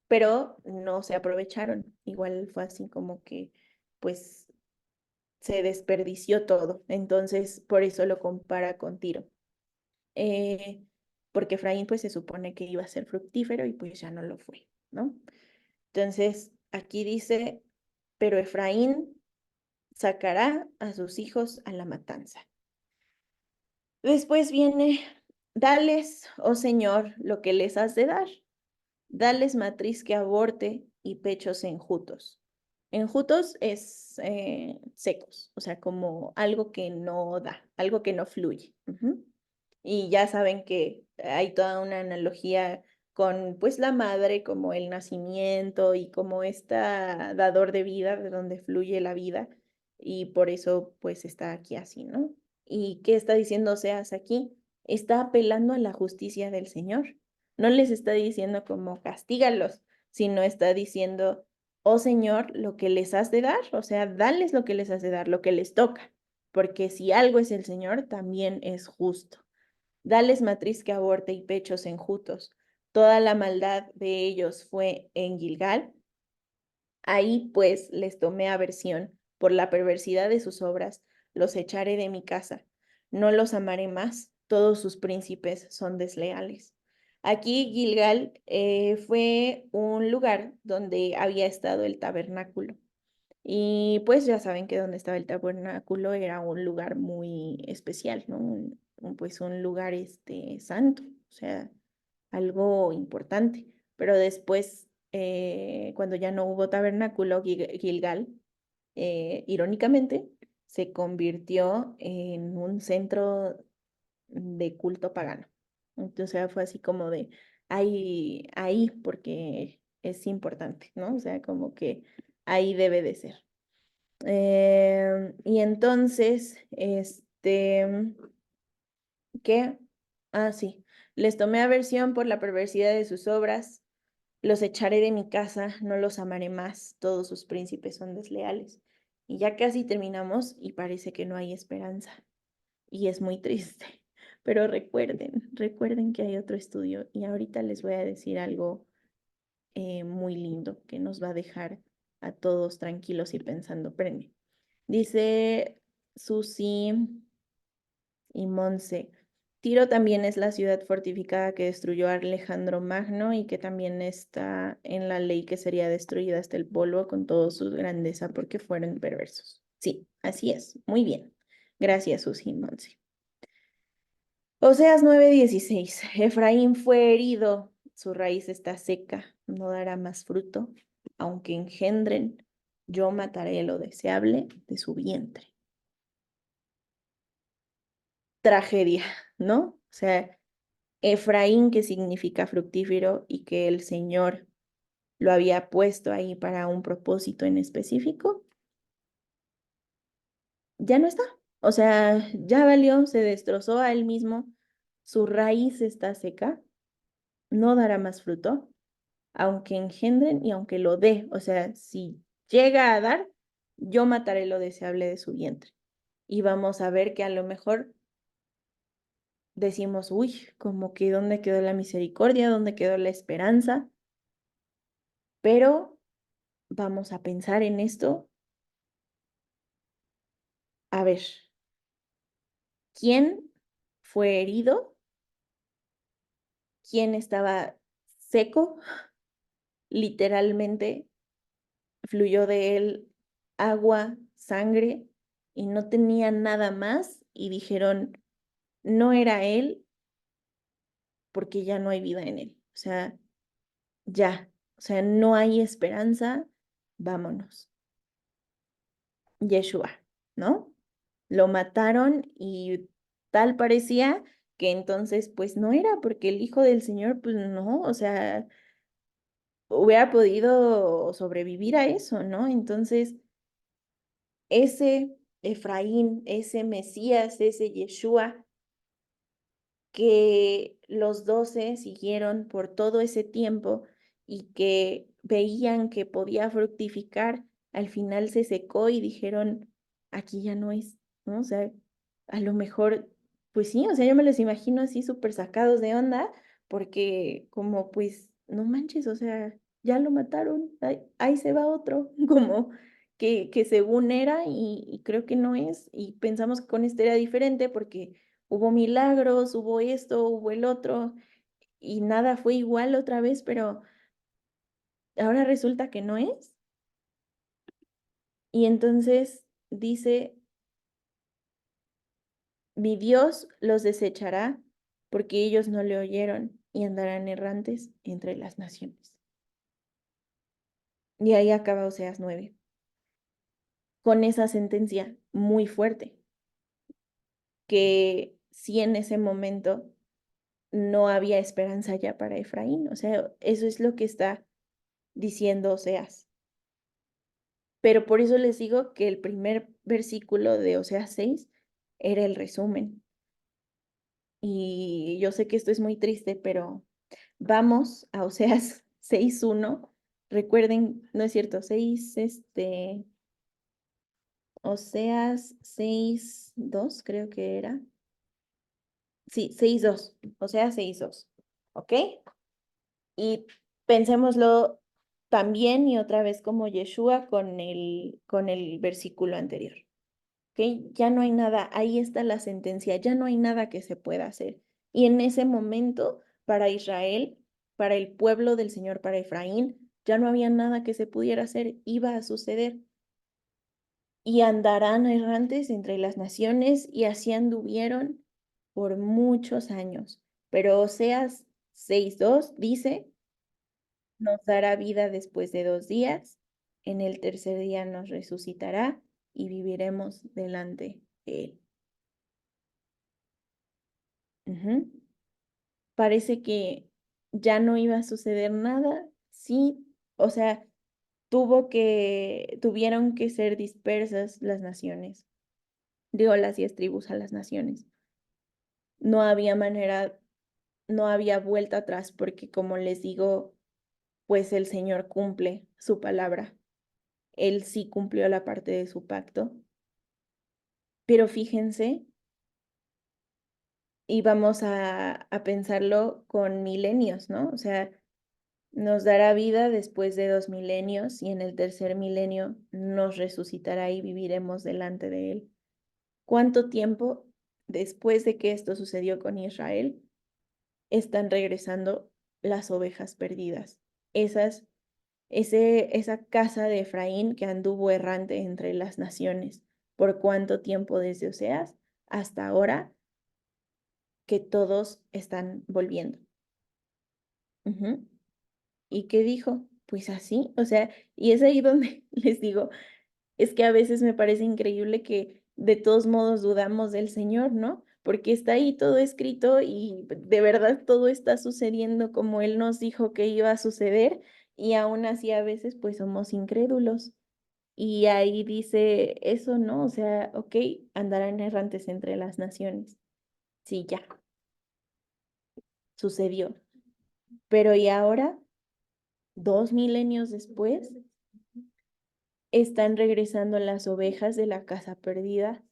pero no se aprovecharon. Igual fue así como que, pues, se desperdició todo. Entonces, por eso lo compara con Tiro. Eh, Porque Efraín, pues, se supone que iba a ser fructífero y pues ya no lo fue, ¿no? Entonces, aquí dice, pero Efraín sacará a sus hijos a la matanza. Después viene, dales, oh Señor, lo que les has de dar. Dales matriz que aborte y pechos enjutos. Enjutos es secos, o sea, como algo que no da, algo que no fluye. Y ya saben que hay toda una analogía con pues la madre como el nacimiento y como esta dador de vida, de donde fluye la vida, y por eso pues está aquí así, ¿no? ¿Y qué está diciendo Seas aquí? Está apelando a la justicia del Señor. No les está diciendo como castígalos, sino está diciendo, oh Señor, lo que les has de dar, o sea, dales lo que les has de dar, lo que les toca, porque si algo es el Señor, también es justo. Dales matriz que aborte y pechos enjutos. Toda la maldad de ellos fue en Gilgal. Ahí pues les tomé aversión por la perversidad de sus obras, los echaré de mi casa. No los amaré más, todos sus príncipes son desleales. Aquí Gilgal fue un lugar donde había estado el tabernáculo. Y pues ya saben que donde estaba el tabernáculo era un lugar muy especial, ¿no? Pues un lugar santo, o sea, algo importante. Pero después, cuando ya no hubo tabernáculo, Gilgal, irónicamente, se convirtió en un centro de culto pagano. Entonces, o sea, fue así como de ahí, porque es importante, ¿no? O sea, como que ahí debe de ser. Y entonces, ¿qué? Ah, sí. Les tomé aversión por la perversidad de sus obras, los echaré de mi casa, no los amaré más, todos sus príncipes son desleales. Y ya casi terminamos y parece que no hay esperanza. Y es muy triste. Pero recuerden que hay otro estudio y ahorita les voy a decir algo muy lindo que nos va a dejar a todos tranquilos y pensando, espérenme. Dice Susi y Monse. Tiro también es la ciudad fortificada que destruyó Alejandro Magno y que también está en la ley que sería destruida hasta el polvo con toda su grandeza porque fueron perversos. Sí, así es. Muy bien. Gracias, Susi y Monse. Oseas 9:16. Efraín fue herido, su raíz está seca, no dará más fruto, aunque engendren, yo mataré lo deseable de su vientre. Tragedia, ¿no? O sea, Efraín, que significa fructífero y que el Señor lo había puesto ahí para un propósito en específico, ya no está. O sea, ya valió, se destrozó a él mismo, su raíz está seca, no dará más fruto, aunque engendren y aunque lo dé. O sea, si llega a dar, yo mataré lo deseable de su vientre. Y vamos a ver que a lo mejor decimos, uy, como que dónde quedó la misericordia, dónde quedó la esperanza, pero vamos a pensar en esto. A ver, ¿quién fue herido? ¿Quién estaba seco? Literalmente fluyó de él agua, sangre y no tenía nada más y dijeron, no era él porque ya no hay vida en él. O sea, ya, o sea, no hay esperanza, vámonos. Yeshua, ¿no? Lo mataron y tal parecía que entonces pues no era porque el Hijo del Señor pues no, o sea, hubiera podido sobrevivir a eso, ¿no? Entonces, ese Efraín, ese Mesías, ese Yeshua que los 12 siguieron por todo ese tiempo y que veían que podía fructificar al final se secó y dijeron, aquí ya no es, ¿no? O sea, a lo mejor, pues sí, o sea, yo me los imagino así súper sacados de onda, porque como pues, no manches, o sea, ya lo mataron, ahí se va otro, como que según era y creo que no es, y pensamos que con este era diferente porque hubo milagros, hubo esto, hubo el otro, y nada fue igual otra vez, pero ahora resulta que no es. Y entonces dice, mi Dios los desechará porque ellos no le oyeron y andarán errantes entre las naciones. Y ahí acaba Oseas 9, con esa sentencia muy fuerte, que si en ese momento no había esperanza ya para Efraín. O sea, eso es lo que está diciendo Oseas. Pero por eso les digo que el primer versículo de Oseas 6 era el resumen. Y yo sé que esto es muy triste, pero vamos a Oseas 6:1. Recuerden, no es cierto, 6, Oseas 6:2 creo que era. Sí, 6:2, Oseas 6:2, ¿ok? Y pensémoslo también y otra vez como Yeshua con el versículo anterior. ¿Ok? Ya no hay nada, ahí está la sentencia, ya no hay nada que se pueda hacer. Y en ese momento, para Israel, para el pueblo del Señor, para Efraín, ya no había nada que se pudiera hacer, iba a suceder. Y andarán errantes entre las naciones, y así anduvieron por muchos años. Pero Oseas 6:2 dice, nos dará vida después de 2 días, en el tercer día nos resucitará y viviremos delante de él. Ujú. Parece que ya no iba a suceder nada, sí, o sea, tuvieron que ser dispersas las naciones, digo las 10 tribus a las naciones. No había manera, no había vuelta atrás, porque como les digo, pues el Señor cumple su palabra. Él sí cumplió la parte de su pacto. Pero fíjense, y vamos a pensarlo con milenios, ¿no? O sea, nos dará vida después de 2 milenios y en el tercer milenio nos resucitará y viviremos delante de él. ¿Cuánto tiempo después de que esto sucedió con Israel están regresando las ovejas perdidas? Esa casa de Efraín que anduvo errante entre las naciones. ¿Por cuánto tiempo desde Oseas hasta ahora que todos están volviendo? Ujú. ¿Y qué dijo? Pues así, o sea, y es ahí donde les digo, es que a veces me parece increíble que de todos modos dudamos del Señor, ¿no? Porque está ahí todo escrito y de verdad todo está sucediendo como Él nos dijo que iba a suceder, y aún así a veces pues somos incrédulos. Y ahí dice eso, ¿no? O sea, ok, andarán errantes entre las naciones. Sí, ya, sucedió. Pero ¿y ahora, 2 milenios después, están regresando las ovejas de la casa perdida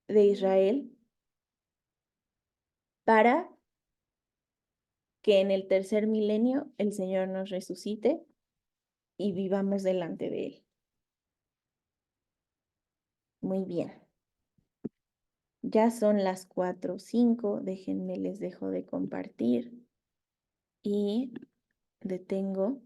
de Israel para que en el tercer milenio el Señor nos resucite y vivamos delante de Él? Muy bien. Ya son las 4:05. Déjenme, les dejo de compartir y detengo